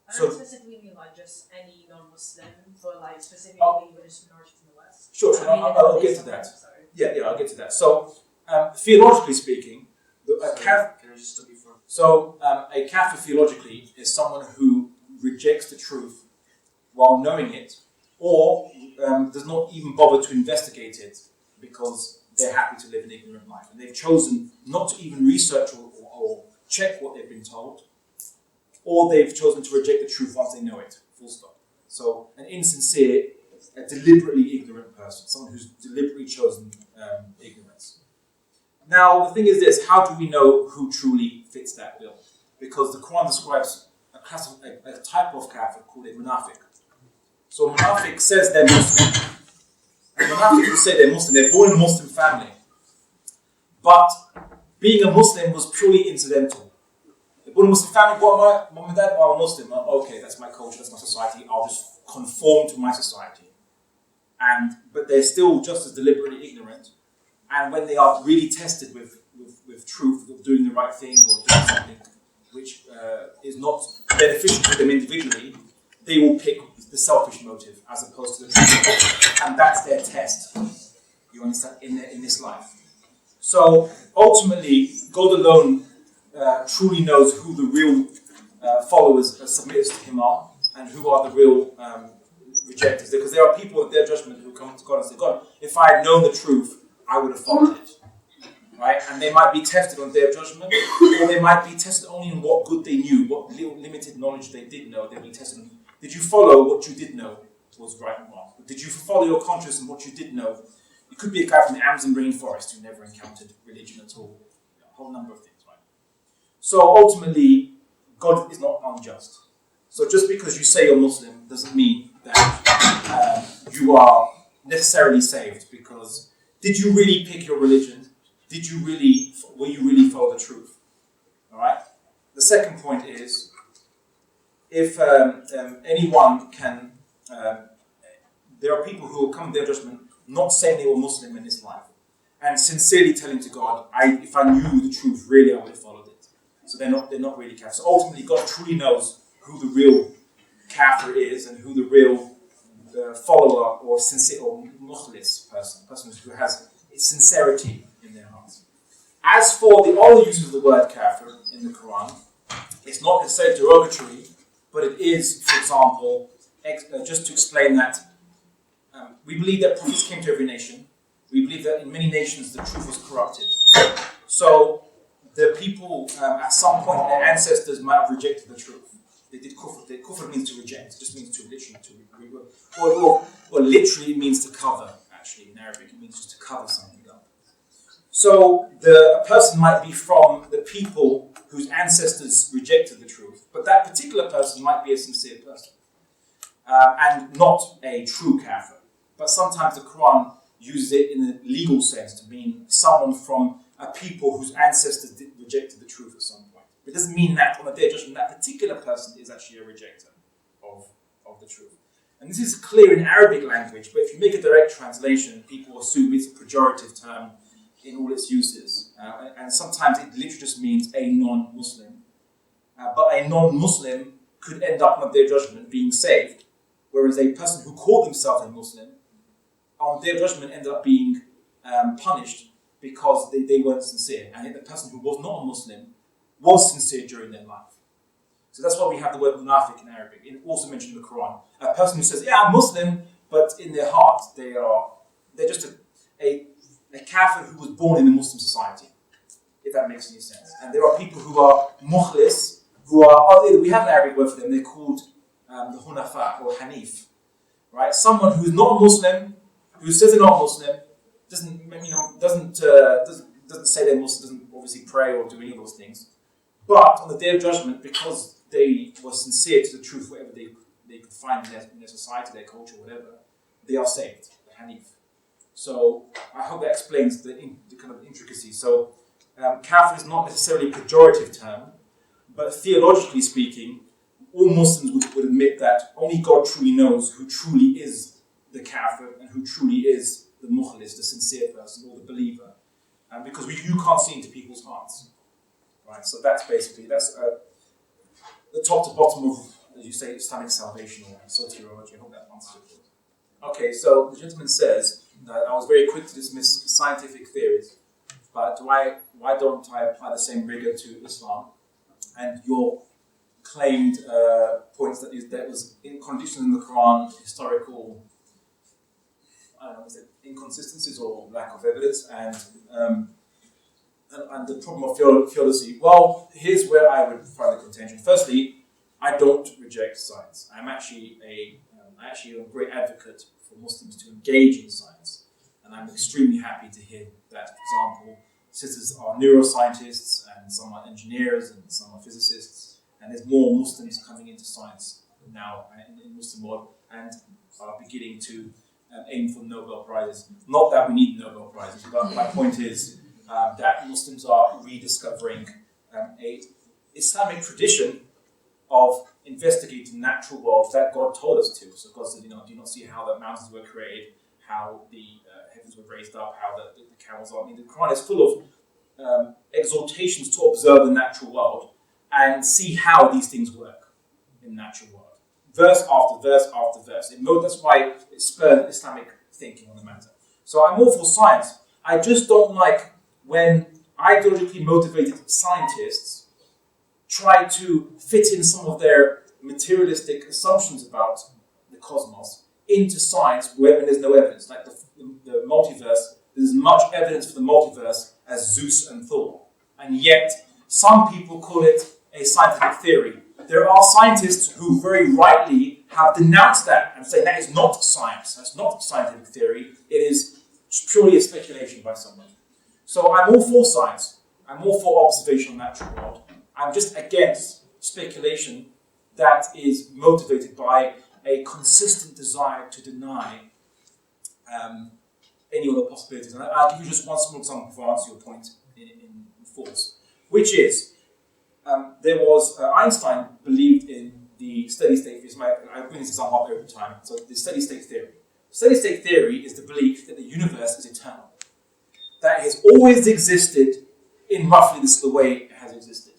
[SPEAKER 6] I don't specifically mean like just any non-Muslim, but like specifically British minorities in the West.
[SPEAKER 1] Sure, I'll get to that. Yeah, I'll get to that. So, theologically speaking, a kafir theologically is someone who rejects the truth while knowing it, or does not even bother to investigate it because they're happy to live an ignorant life. And they've chosen not to even research or check what they've been told, or they've chosen to reject the truth once they know it, full stop. So an insincere, a deliberately ignorant person, someone who's deliberately chosen ignorance. Now, the thing is this, how do we know who truly fits that bill? Because the Quran describes a type of kafir called a munafiq. So a munafiq says they're Muslim. And munafiq will say they're Muslim, they're born in a Muslim family. But being a Muslim was purely incidental. They're born in a Muslim family, what, mom and dad, oh, I'm a Muslim. Okay, that's my culture, that's my society, I'll just conform to my society. But they're still just as deliberately ignorant. And when they are really tested with truth, of doing the right thing or doing something which is not beneficial to them individually, they will pick the selfish motive as opposed to the truth. And that's their test, you understand, in this life. So ultimately, God alone truly knows who the real followers submitters to Him are and who are the real rejectors. Because there are people at their judgment who come to God and say, God, if I had known the truth, I would have followed it. Right? And they might be tested on their judgment, or they might be tested only on what good they knew, what little limited knowledge they did know. They'll be tested on, did you follow what you did know was right and wrong? Did you follow your conscience and what you did know? It could be a guy from the Amazon rainforest who never encountered religion at all. A whole number of things, right? So ultimately, God is not unjust. So just because you say you're Muslim doesn't mean that you are necessarily saved, because did you really pick your religion? Will you really follow the truth? All right. The second point is, if anyone can, there are people who will come to their judgment not saying they were Muslim in this life, and sincerely telling to God, if I knew the truth, really I would have followed it. So they're not really kafir. So ultimately, God truly knows who the real kafir is and who the real follower or sincere or mukhlis person who has sincerity in their hearts. As for the other use of the word kafir in the Quran, it's not necessarily derogatory, but it is, for example, just to explain that we believe that prophets came to every nation. We believe that in many nations the truth was corrupted. So the people, at some point, their ancestors might have rejected the truth. They did kufr. Kufr means to reject. It just means to literally or literally means to cover. Actually, in Arabic, it means just to cover something up. So a person might be from the people whose ancestors rejected the truth, but that particular person might be a sincere person and not a true kafir. But sometimes the Quran uses it in a legal sense to mean someone from a people whose ancestors rejected the truth at some point. It doesn't mean that on the Day of Judgment that particular person is actually a rejecter of the truth. And this is clear in Arabic language, but if you make a direct translation, people assume it's a pejorative term in all its uses. And sometimes it literally just means a non-Muslim. But a non-Muslim could end up on the Day of Judgment being saved, whereas a person who called themselves a Muslim on the Day of Judgment ended up being punished because they weren't sincere. And yet the person who was not a Muslim was sincere during their life. So that's why we have the word munafiq in Arabic. It's also mentioned in the Quran. A person who says, yeah, I'm Muslim, but in their heart they're just a kafir who was born in a Muslim society, if that makes any sense. And there are people who are mukhlis, we have an Arabic word for them, they're called the hunafa or hanif. Right? Someone who's not a Muslim, who says they're not Muslim, doesn't say they're Muslim, doesn't obviously pray or do any of those things. But on the Day of Judgment, because they were sincere to the truth, whatever they could find in their society, their culture, whatever, they are saved, the Hanif. So I hope that explains the kind of intricacy. So kafir is not necessarily a pejorative term, but theologically speaking, all Muslims would admit that only God truly knows who truly is the kafir and who truly is the mukhlis, the sincere person or the believer, because you can't see into people's hearts. Right, so that's the top to bottom of, as you say, Islamic salvation or soteriology. I hope that answers your question. Okay, so the gentleman says that I was very quick to dismiss scientific theories, but why don't I apply the same rigor to Islam? And your claimed points that was in contradiction in the Quran, historical, inconsistencies or lack of evidence, and the problem of theodicy. Well, here's where I would find the contention. Firstly, I don't reject science. I'm actually a great advocate for Muslims to engage in science, and I'm extremely happy to hear that, for example, sisters are neuroscientists, and some are engineers, and some are physicists, and there's more Muslims coming into science now in Muslim world, and are beginning to aim for Nobel Prizes. Not that we need Nobel Prizes, but my point is that Muslims are rediscovering a Islamic tradition of investigating natural world that God told us to. So God said, do you not see how the mountains were created, how the heavens were raised up, how the camels are. I mean, the Quran is full of exhortations to observe the natural world and see how these things work in the natural world. Verse after verse after verse. That's why it spurred Islamic thinking on the matter. So I'm all for science. I just don't like when ideologically motivated scientists try to fit in some of their materialistic assumptions about the cosmos into science when there's no evidence. Like the multiverse, there's as much evidence for the multiverse as Zeus and Thor. And yet, some people call it a scientific theory. There are scientists who very rightly have denounced that and say that is not science, that's not scientific theory, it is purely a speculation by someone. So I'm all for science, I'm all for observational natural world. I'm just against speculation that is motivated by a consistent desire to deny any other possibilities. And I'll give you just one small example before I answer your point in force, which is there was Einstein believed in the steady-state theory. I bring this example up every time. So the steady-state theory. Steady-state theory is the belief that the universe is eternal. that has always existed in roughly the way it has existed.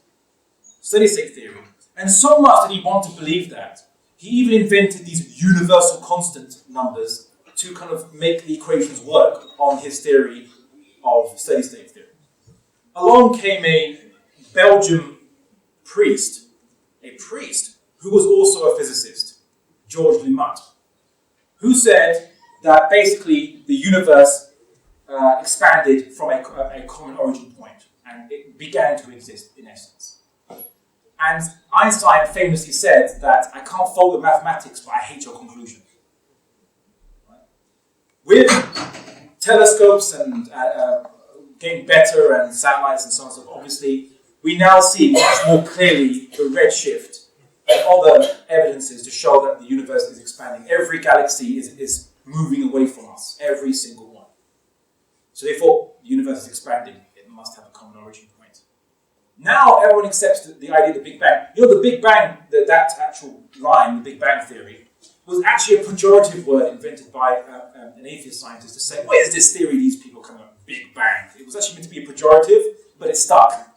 [SPEAKER 1] Steady state theory. And so much that he wanted to believe that, he even invented these universal constant numbers to kind of make the equations work on his theory of steady state theory. Along came a Belgian priest, who was also a physicist, Georges Lemaitre, who said that basically the universe expanded from a common origin point, and it began to exist in essence. And Einstein famously said that I can't follow the mathematics, but I hate your conclusion. Right? With telescopes and getting better and satellites and so on, so obviously we now see much more clearly the redshift and other evidences to show that the universe is expanding. Every galaxy is moving away from us, every single one. So they thought the universe is expanding, it must have a common origin point. Now everyone accepts the idea of the Big Bang. You know, the Big Bang, that actual line, the Big Bang theory, was actually a pejorative word invented by an atheist scientist to say, what is this theory these people come up with, Big Bang? It was actually meant to be a pejorative, but it stuck.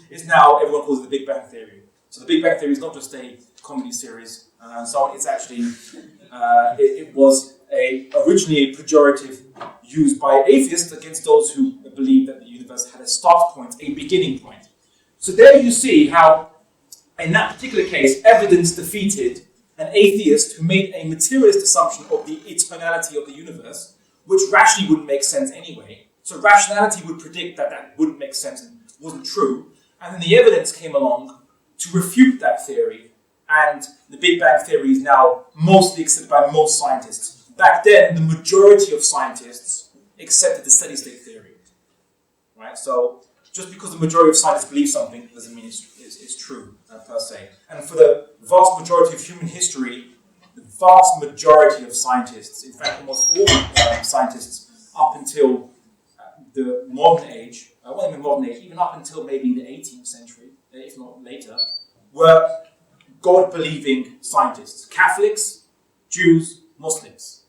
[SPEAKER 1] It's now, everyone calls it the Big Bang theory. So the Big Bang theory is not just a comedy series, and so on. It's actually, it was originally a pejorative used by atheists against those who believe that the universe had a start point, a beginning point. So there you see how, in that particular case, evidence defeated an atheist who made a materialist assumption of the eternality of the universe, which rationally wouldn't make sense anyway. So rationality would predict that that wouldn't make sense and wasn't true. And then the evidence came along to refute that theory, and the Big Bang theory is now mostly accepted by most scientists. Back then, the majority of scientists accepted the steady state theory. Right? So just because the majority of scientists believe something doesn't mean it's true per se. And for the vast majority of human history, the vast majority of scientists, in fact almost all scientists up until the modern age, well, in the modern age, even up until maybe the 18th century, if not later, were God-believing scientists. Catholics, Jews, Muslims.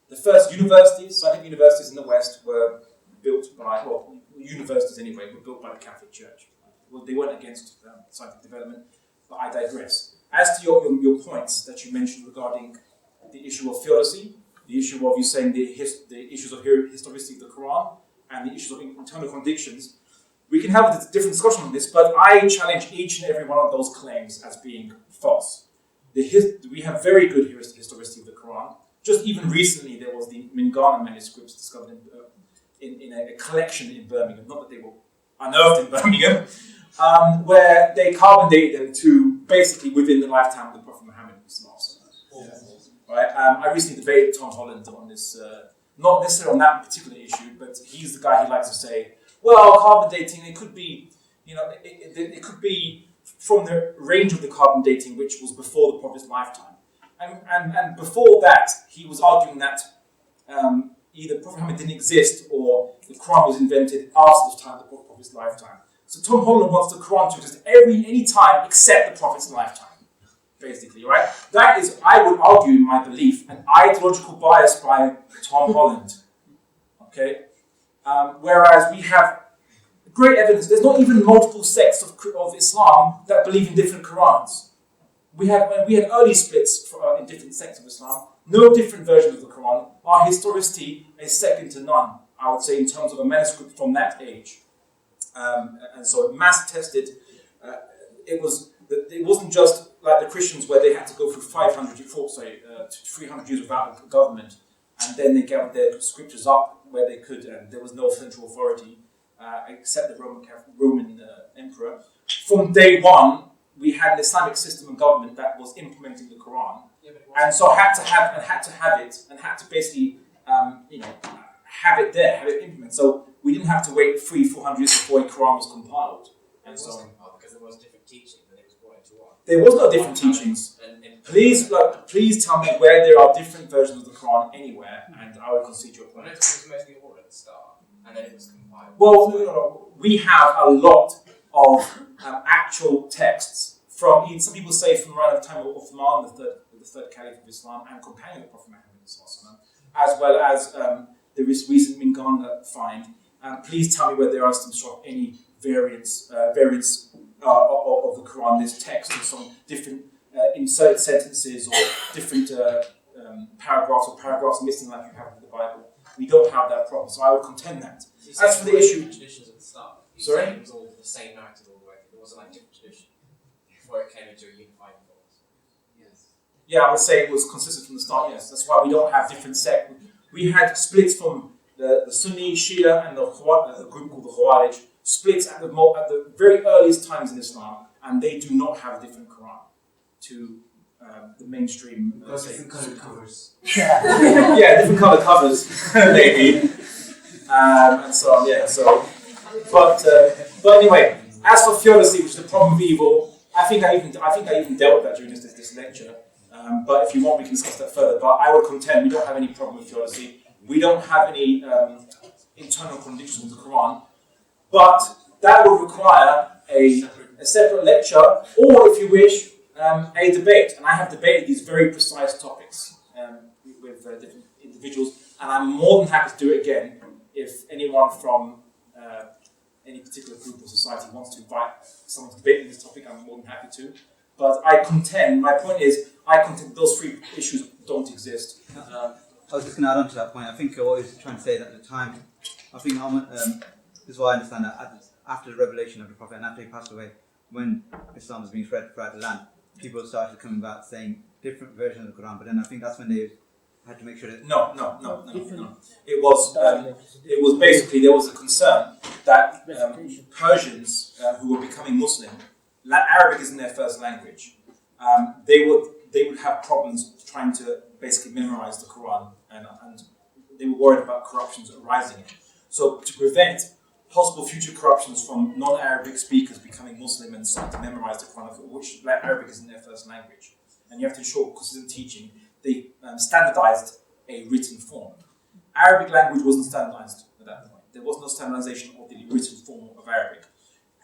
[SPEAKER 1] The first universities, scientific universities in the West were built by, well, universities anyway, were built by the Catholic Church. Well, they weren't against scientific development, but I digress. As to your points that you mentioned regarding the issue of theodicy, the issue of you saying the issues of historicity of the Quran, and the issues of internal contradictions, we can have a different discussion on this, but I challenge each and every one of those claims as being false. We have very good historicity of the Quran. Just even recently, there was the Mingana manuscripts discovered in a collection in Birmingham, not that they were unearthed in Birmingham, where they carbon dated them to basically within the lifetime of the Prophet Muhammad. Right? I recently debated Tom Holland on this, not necessarily on that particular issue, but he's the guy who likes to say, well, carbon dating, it could be, it could be from the range of the carbon dating which was before the Prophet's lifetime. And before that, he was arguing that either Prophet Muhammad didn't exist or the Quran was invented after the time of the Prophet's lifetime. So Tom Holland wants the Quran to exist any time except the Prophet's lifetime, basically, right? That is, I would argue, in my belief, an ideological bias by Tom Holland. Okay? Whereas we have great evidence, there's not even multiple sects of Islam that believe in different Qurans. We had early splits in different sects of Islam, no different versions of the Quran. Our historicity is second to none, I would say, in terms of a manuscript from that age. And so mass tested, it wasn't just like the Christians where they had to go through 300 years without a government, and then they gathered their scriptures up where they could, and there was no central authority except the Roman emperor. From day one, we had an Islamic system and government that was implementing the Quran, and so had to basically have it there, have it implemented. So we didn't have to wait 300-400 years before a Quran was compiled, and so on.
[SPEAKER 7] Because there was different teachings and it was brought into one.
[SPEAKER 1] There was no different teachings. Please tell me where there are different versions of the Quran anywhere, and I will concede your point.
[SPEAKER 7] It was mostly oral at the start, and then it was compiled.
[SPEAKER 1] Well, no. We have a lot of actual texts from, some people say from around the time of Uthman, the third caliph of Islam, and companion of Prophet Muhammad, as well as the recent Mingana find, please tell me whether there are any variants of the Quran, this text, or some different inserted sentences or different paragraphs missing like you have in the Bible. We don't have that problem, so I would contend that. As for the issue,
[SPEAKER 7] traditions at the start,
[SPEAKER 1] sorry,
[SPEAKER 7] it was all the same narrative all the way. It wasn't like different tradition before it came into a unified form.
[SPEAKER 2] Yes.
[SPEAKER 1] Yeah, I would say it was consistent from the start. Yes, that's why we don't have different sects. We had splits from the Sunni, Shia, and the group called the Khawarij. Splits at the very earliest times in Islam, and they do not have a different Quran to the mainstream.
[SPEAKER 2] Because different colored covers.
[SPEAKER 1] Yeah, different color covers, maybe, and so on. Yeah. So, but anyway, as for theodicy, which is the problem of evil, I think I even dealt with that during this lecture. But if you want, we can discuss that further. But I would contend we don't have any problem with theodicy. We don't have any internal contradictions with the Quran. But that would require a separate lecture, or if you wish, a debate. And I have debated these very precise topics with different individuals, and I'm more than happy to do it again if anyone from any particular group or society wants to invite someone to debate this topic. I'm more than happy to. But I contend those three issues don't exist.
[SPEAKER 5] I was just going to add on to that point. I think what he was trying to say at the time, I think this is why I understand that after the revelation of the Prophet and after he passed away, when Islam was being spread throughout the land, people started coming back saying different versions of the Quran. But then I think that's when they had to make sure that
[SPEAKER 1] No. It was basically there was a concern that Persians who were becoming Muslim, Arabic isn't their first language. They would have problems trying to basically memorize the Quran, and they were worried about corruptions arising in it. So to prevent possible future corruptions from non-Arabic speakers becoming Muslim and starting to memorize the Quran, which Arabic isn't their first language, and you have to ensure consistent teaching, they standardized a written form. Arabic language wasn't standardized at that point. There was no standardization of the written form of Arabic.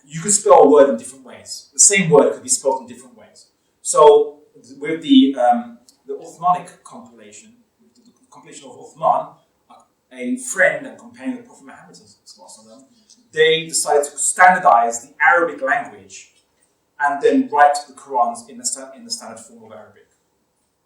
[SPEAKER 1] You could spell a word in different ways. The same word could be spelled in different ways. So with the Uthmanic compilation, the compilation of Uthman, a friend and companion of Prophet Muhammad, they decided to standardize the Arabic language and then write the Qurans in the standard form of Arabic.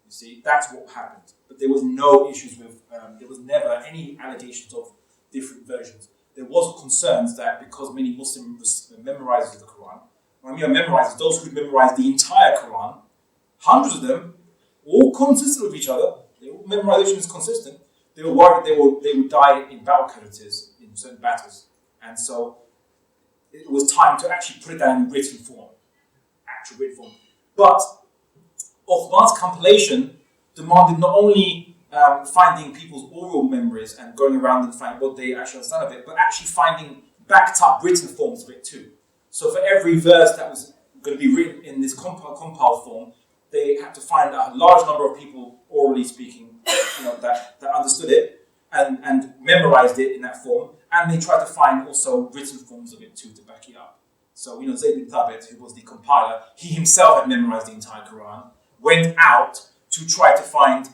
[SPEAKER 1] You see, that's what happened. But there was no issues with, there was never any allegations of different versions. There was concerns that because many Muslims memorized the Quran, when I mean memorized, those who memorized the entire Quran, hundreds of them, all consistent with each other, memorization is consistent, they were worried they would die in battle casualties in certain battles. And so it was time to actually put it down in written form, actual written form. But Uthman's compilation demanded not only finding people's oral memories and going around and finding what they actually understand of it, but actually finding backed up written forms of it too. So for every verse that was going to be written in this compiled form, they had to find a large number of people orally speaking, that understood it and memorized it in that form, and they tried to find also written forms of it too to back it up. So Zayd bin Thabit, who was the compiler, he himself had memorized the entire Quran, went out to try to find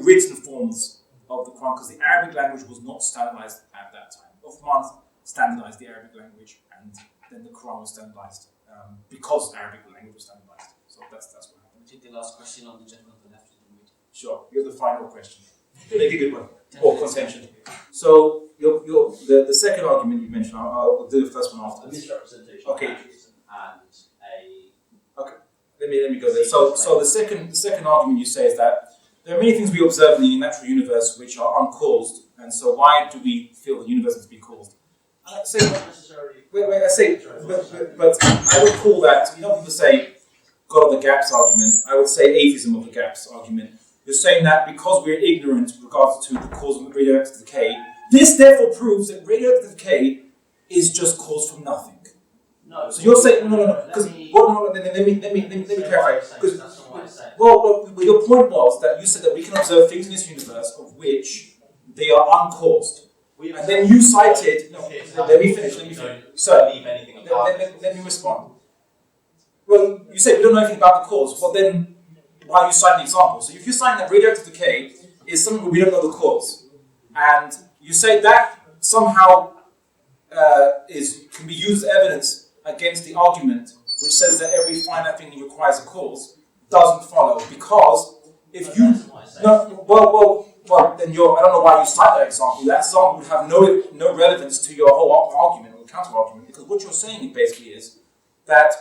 [SPEAKER 1] written forms of the Quran because the Arabic language was not standardized at that time. Uthman standardized the Arabic language, and then the Quran was standardized because the Arabic language was standardized. So that's what happened.
[SPEAKER 2] We'll take the last question on the gentleman on the left of the meeting.
[SPEAKER 1] Sure, you're the final question. Make a good one. Or contention. So the second argument you mentioned, I'll do the first one after.
[SPEAKER 3] Misrepresentation
[SPEAKER 1] Okay.
[SPEAKER 3] and a
[SPEAKER 1] Okay. Let me go there. So the second argument you say is that there are many things we observe in the natural universe which are uncaused, and so why do we feel the universe is to be caused? I say,
[SPEAKER 3] not necessarily.
[SPEAKER 1] but I would call that, people say God of the gaps argument. I would say atheism of the gaps argument. You're saying that because we're ignorant with regards to the cause of radioactive decay, this therefore proves that radioactive decay is just caused from nothing.
[SPEAKER 3] No.
[SPEAKER 1] So you're saying no. Because let me clarify. Because
[SPEAKER 3] That's not what I said.
[SPEAKER 1] well, your point was that you said that we can observe things in this universe of which they are uncaused, and then you cited. No, let me finish. So
[SPEAKER 3] leave anything apart.
[SPEAKER 1] let me respond. Well, you say we don't know anything about the cause. Well, then why are you citing the example? So if you're citing that radioactive decay is something where we don't know the cause, and you say that somehow can be used as evidence against the argument which says that every finite thing requires a cause doesn't follow, because if you then I don't know why you cite that example. That example would have no relevance to your whole argument or counter argument, because what you're saying basically is that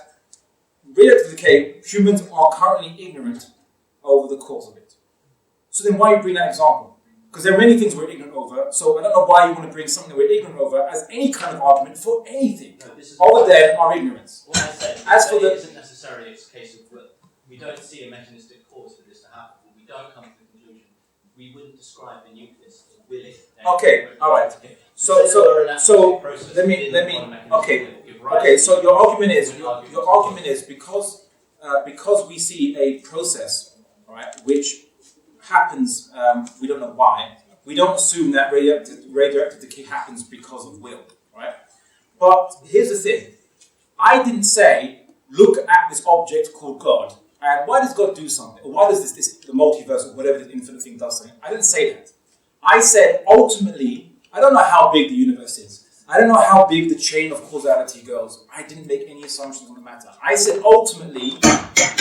[SPEAKER 1] relative decay, humans are currently ignorant over the cause of it. So then why you bring that example? Because there are many things we're ignorant over, so I don't know why you want to bring something that we're ignorant over as any kind of argument for anything, other than our ignorance.
[SPEAKER 3] What I said,
[SPEAKER 1] As for
[SPEAKER 3] it isn't necessarily a case of will. We don't see a mechanistic cause for this to happen. We don't come to the conclusion. We wouldn't describe the nucleus as willing.
[SPEAKER 1] Okay, alright. So let me okay, so your argument is because we see a process, right, which happens, we don't know why. We don't assume that radioactive decay happens because of will, right? But here's the thing. I didn't say, look at this object called God, and why does God do something? Or why does the multiverse or whatever this infinite thing does something? I didn't say that. I said, ultimately, I don't know how big the universe is. I don't know how big the chain of causality goes. I didn't make any assumptions on the matter. I said, ultimately,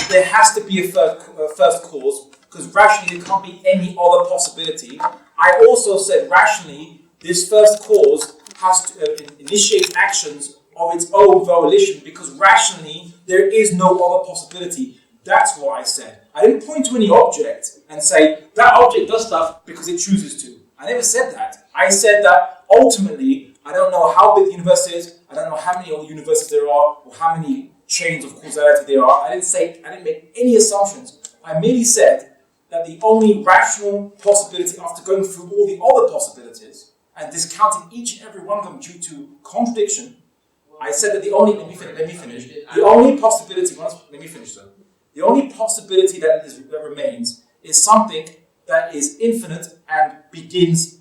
[SPEAKER 1] there has to be a first cause, because rationally there can't be any other possibility. I also said rationally this first cause has to initiate actions of its own volition, because rationally there is no other possibility. That's what I said. I didn't point to any object and say that object does stuff because it chooses to. I never said that. I said that ultimately I don't know how big the universe is, I don't know how many other universes there are, or how many chains of causality there are. I didn't make any assumptions. I merely said that the only rational possibility, after going through all the other possibilities and discounting each and every one of them due to contradiction, I said that the only, let me finish. The only possibility, let me finish though. The only possibility that remains is something that is infinite and begins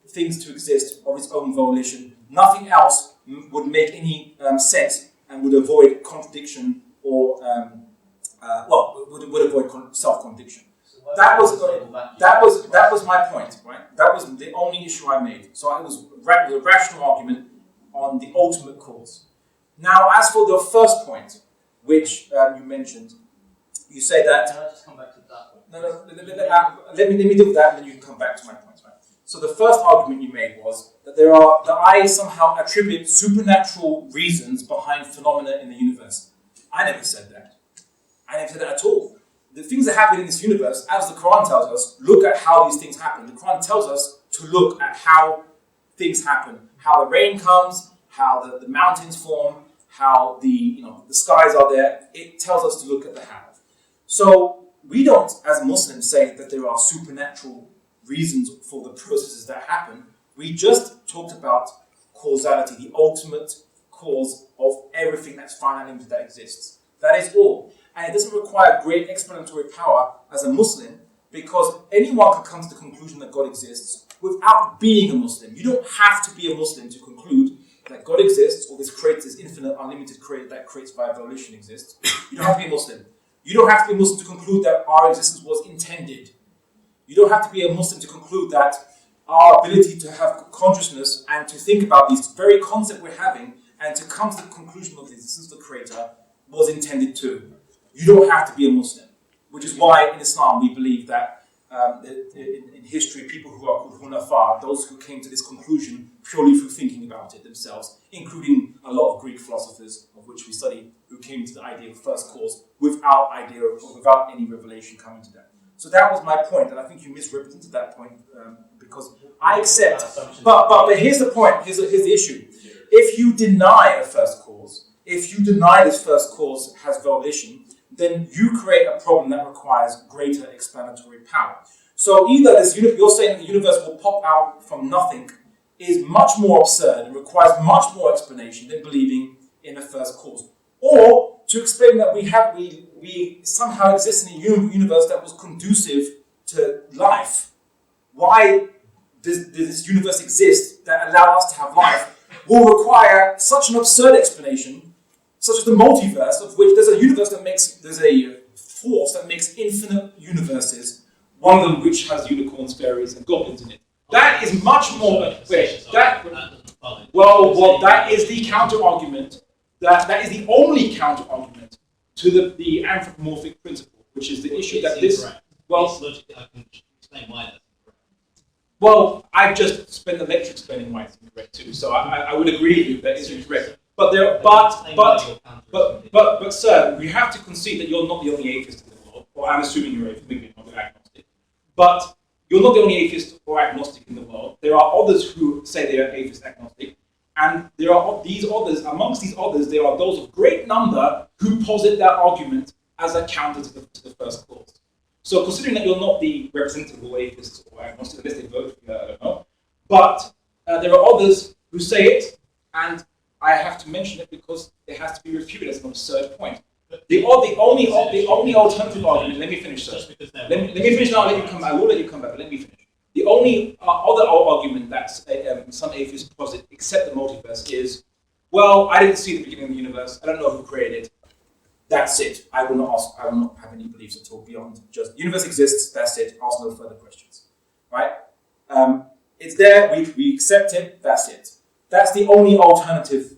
[SPEAKER 1] things to exist of its own volition. Nothing else would make any sense and would avoid contradiction or, would avoid self-contradiction. That was my point, right? That was the only issue I made. So it was a rational argument on the ultimate cause. Now, as for the first point, which you mentioned, you say that.
[SPEAKER 3] Can I just come back to that point?
[SPEAKER 1] No. Let me deal with that, and then you can come back to my point, right? So the first argument you made was that that I somehow attribute supernatural reasons behind phenomena in the universe. I never said that. I never said that at all. The things that happen in this universe, as the Quran tells us, look at how these things happen. The Quran tells us to look at how things happen, how the rain comes, how the mountains form, how the skies are there. It tells us to look at the how. So we don't, as Muslims, say that there are supernatural reasons for the processes that happen. We just talked about causality, the ultimate cause of everything that's finite that exists. That is all. And it doesn't require great explanatory power as a Muslim, because anyone can come to the conclusion that God exists without being a Muslim. You don't have to be a Muslim to conclude that God exists, or this infinite, unlimited creator that creates via volition exists. You don't have to be a Muslim. You don't have to be a Muslim to conclude that our existence was intended. You don't have to be a Muslim to conclude that our ability to have consciousness and to think about these very concepts we're having and to come to the conclusion of the existence of the creator was intended too. You don't have to be a Muslim, which is why in Islam we believe that in history, people who are called Hunafa, those who came to this conclusion purely through thinking about it themselves, including a lot of Greek philosophers, of which we study, who came to the idea of first cause without any revelation coming to them. So that was my point, and I think you misrepresented that point because I accept. But here's the point. Here's the issue. If you deny a first cause, if you deny this first cause has volition, then you create a problem that requires greater explanatory power. So either you're saying the universe will pop out from nothing is much more absurd and requires much more explanation than believing in a first cause. Or to explain that we somehow exist in a universe that was conducive to life. Why does this universe exist that allowed us to have life will require such an absurd explanation, such as the multiverse, of which there's a force that makes infinite universes, one of them which has unicorns, fairies, and goblins in it. That is much more. Well, that is the counter argument. That is the only counter argument to the anthropomorphic principle, which is the issue that this. Well,
[SPEAKER 3] I can explain why that's incorrect.
[SPEAKER 1] Well, I've just spent the lecture explaining why it's incorrect too, so I would agree with you that it's incorrect. But sir, we have to concede that you're not the only atheist in the world, or I'm assuming you're atheist, maybe not agnostic. But you're not the only atheist or agnostic in the world. There are others who say they are atheist agnostic, and there are these others. Amongst these others, there are those of great number who posit that argument as a counter to the first clause. So considering that you're not the representative of atheists or agnostics, unless they vote for you, I don't know. But there are others who say it, and I have to mention it because it has to be refuted as an absurd point. The only alternative argument, let me finish, sir. Let me finish now, I will let you come back, but let me finish. The only other argument that some atheists posit, except the multiverse, is, well, I didn't see the beginning of the universe, I don't know who created it. That's it. I will not have any beliefs at all beyond just the universe exists, that's it, ask no further questions. Right? It's there, we accept it, that's it. That's the only alternative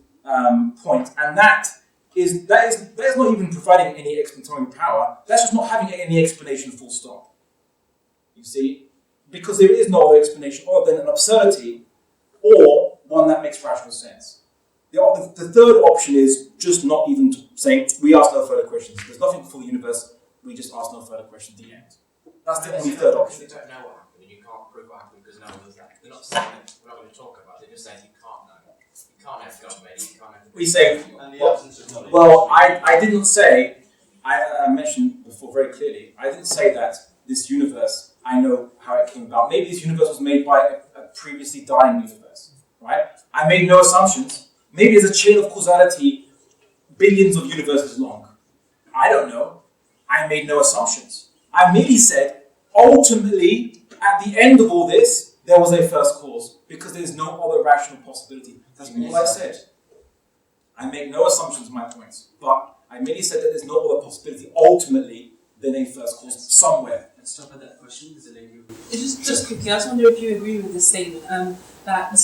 [SPEAKER 1] point, and that is not even providing any explanatory power, that's just not having any explanation full stop. You see? Because there is no other explanation other than an absurdity or one that makes rational sense. The third option is just not even saying, we ask no further questions. There's nothing for the universe, we just ask no further questions, the end. That's the only third option.
[SPEAKER 7] They don't know what happened and you can't prove what happened because no one does that. They're not saying that we're not going to talk about it, they're just saying you can't know. You can't have God made it, you can't have...
[SPEAKER 1] We say, well, I didn't say, I mentioned before very clearly, I didn't say that this universe, I know how it came about. Maybe this universe was made by a previously dying universe, right? I made no assumptions. Maybe there's a chain of causality billions of universes long. I don't know. I made no assumptions. I merely said, ultimately, at the end of all this, there was a first cause, because there's no other rational possibility. That's all I said. I make no assumptions, my points, but I merely said that there's no other possibility, ultimately, than a first cause somewhere.
[SPEAKER 2] Let's stop at that question. There's a lady who...
[SPEAKER 8] Just quickly, I just wonder if you agree with this statement, that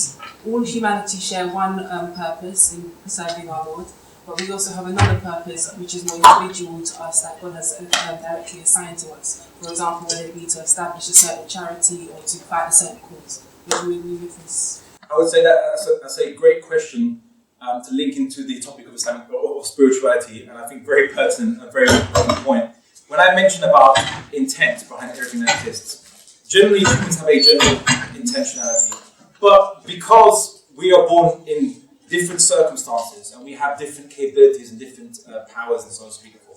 [SPEAKER 8] all humanity share one purpose in serving our Lord, but we also have another purpose which is more individual to us, that God has directly assigned to us. For example, whether it be to establish a certain charity or to fight a certain cause. Would you agree with this?
[SPEAKER 1] I would say that's a great question to link into the topic of Islamic or spirituality, and I think very pertinent, a very important point. When I mentioned about intent behind everything that exists, generally humans have a general intentionality, but because we are born in different circumstances and we have different capabilities and different powers and so on, speak for,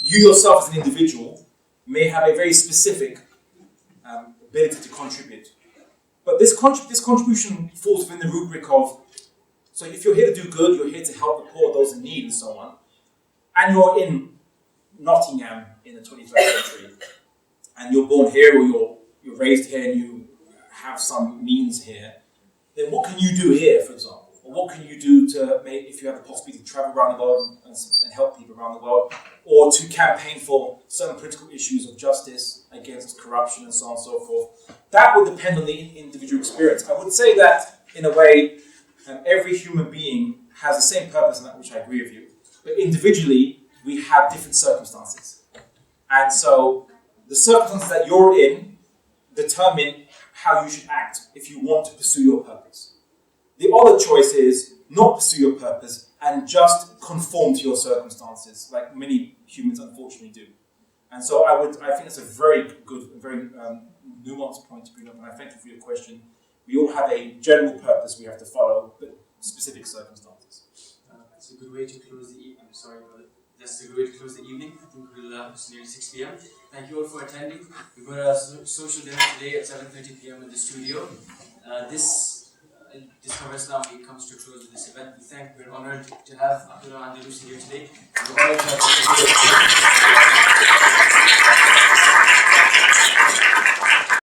[SPEAKER 1] you yourself as an individual may have a very specific ability to contribute. But this contribution falls within the rubric of, so if you're here to do good, you're here to help the poor, those in need and so on, and you're in Nottingham in the 21st century, and you're born here or you're raised here and you have some means here, then what can you do here, for example? Or what can you do to make, if you have the possibility to travel around the world and help people around the world, or to campaign for certain political issues of justice against corruption and so on and so forth? That would depend on the individual experience. I would say that, in a way, every human being has the same purpose, and that which I agree with you. But individually, we have different circumstances. And so the circumstances that you're in determine how you should act if you want to pursue your purpose. The other choice is not pursue your purpose and just conform to your circumstances, like many humans unfortunately do. And so I think it's a very good, very nuanced point to bring up, and I thank you for your question. We all have a general purpose we have to follow, but specific circumstances.
[SPEAKER 2] That's a good way to close the evening. Sorry about it. That's a good way to close the evening. I think it's nearly 6 p.m. Thank you all for attending. We've got a social dinner today at 7:30 p.m. in the studio. This conference now comes to close of this event. We're honored to have Abdullah Al-Andalusi here today. We're honored to have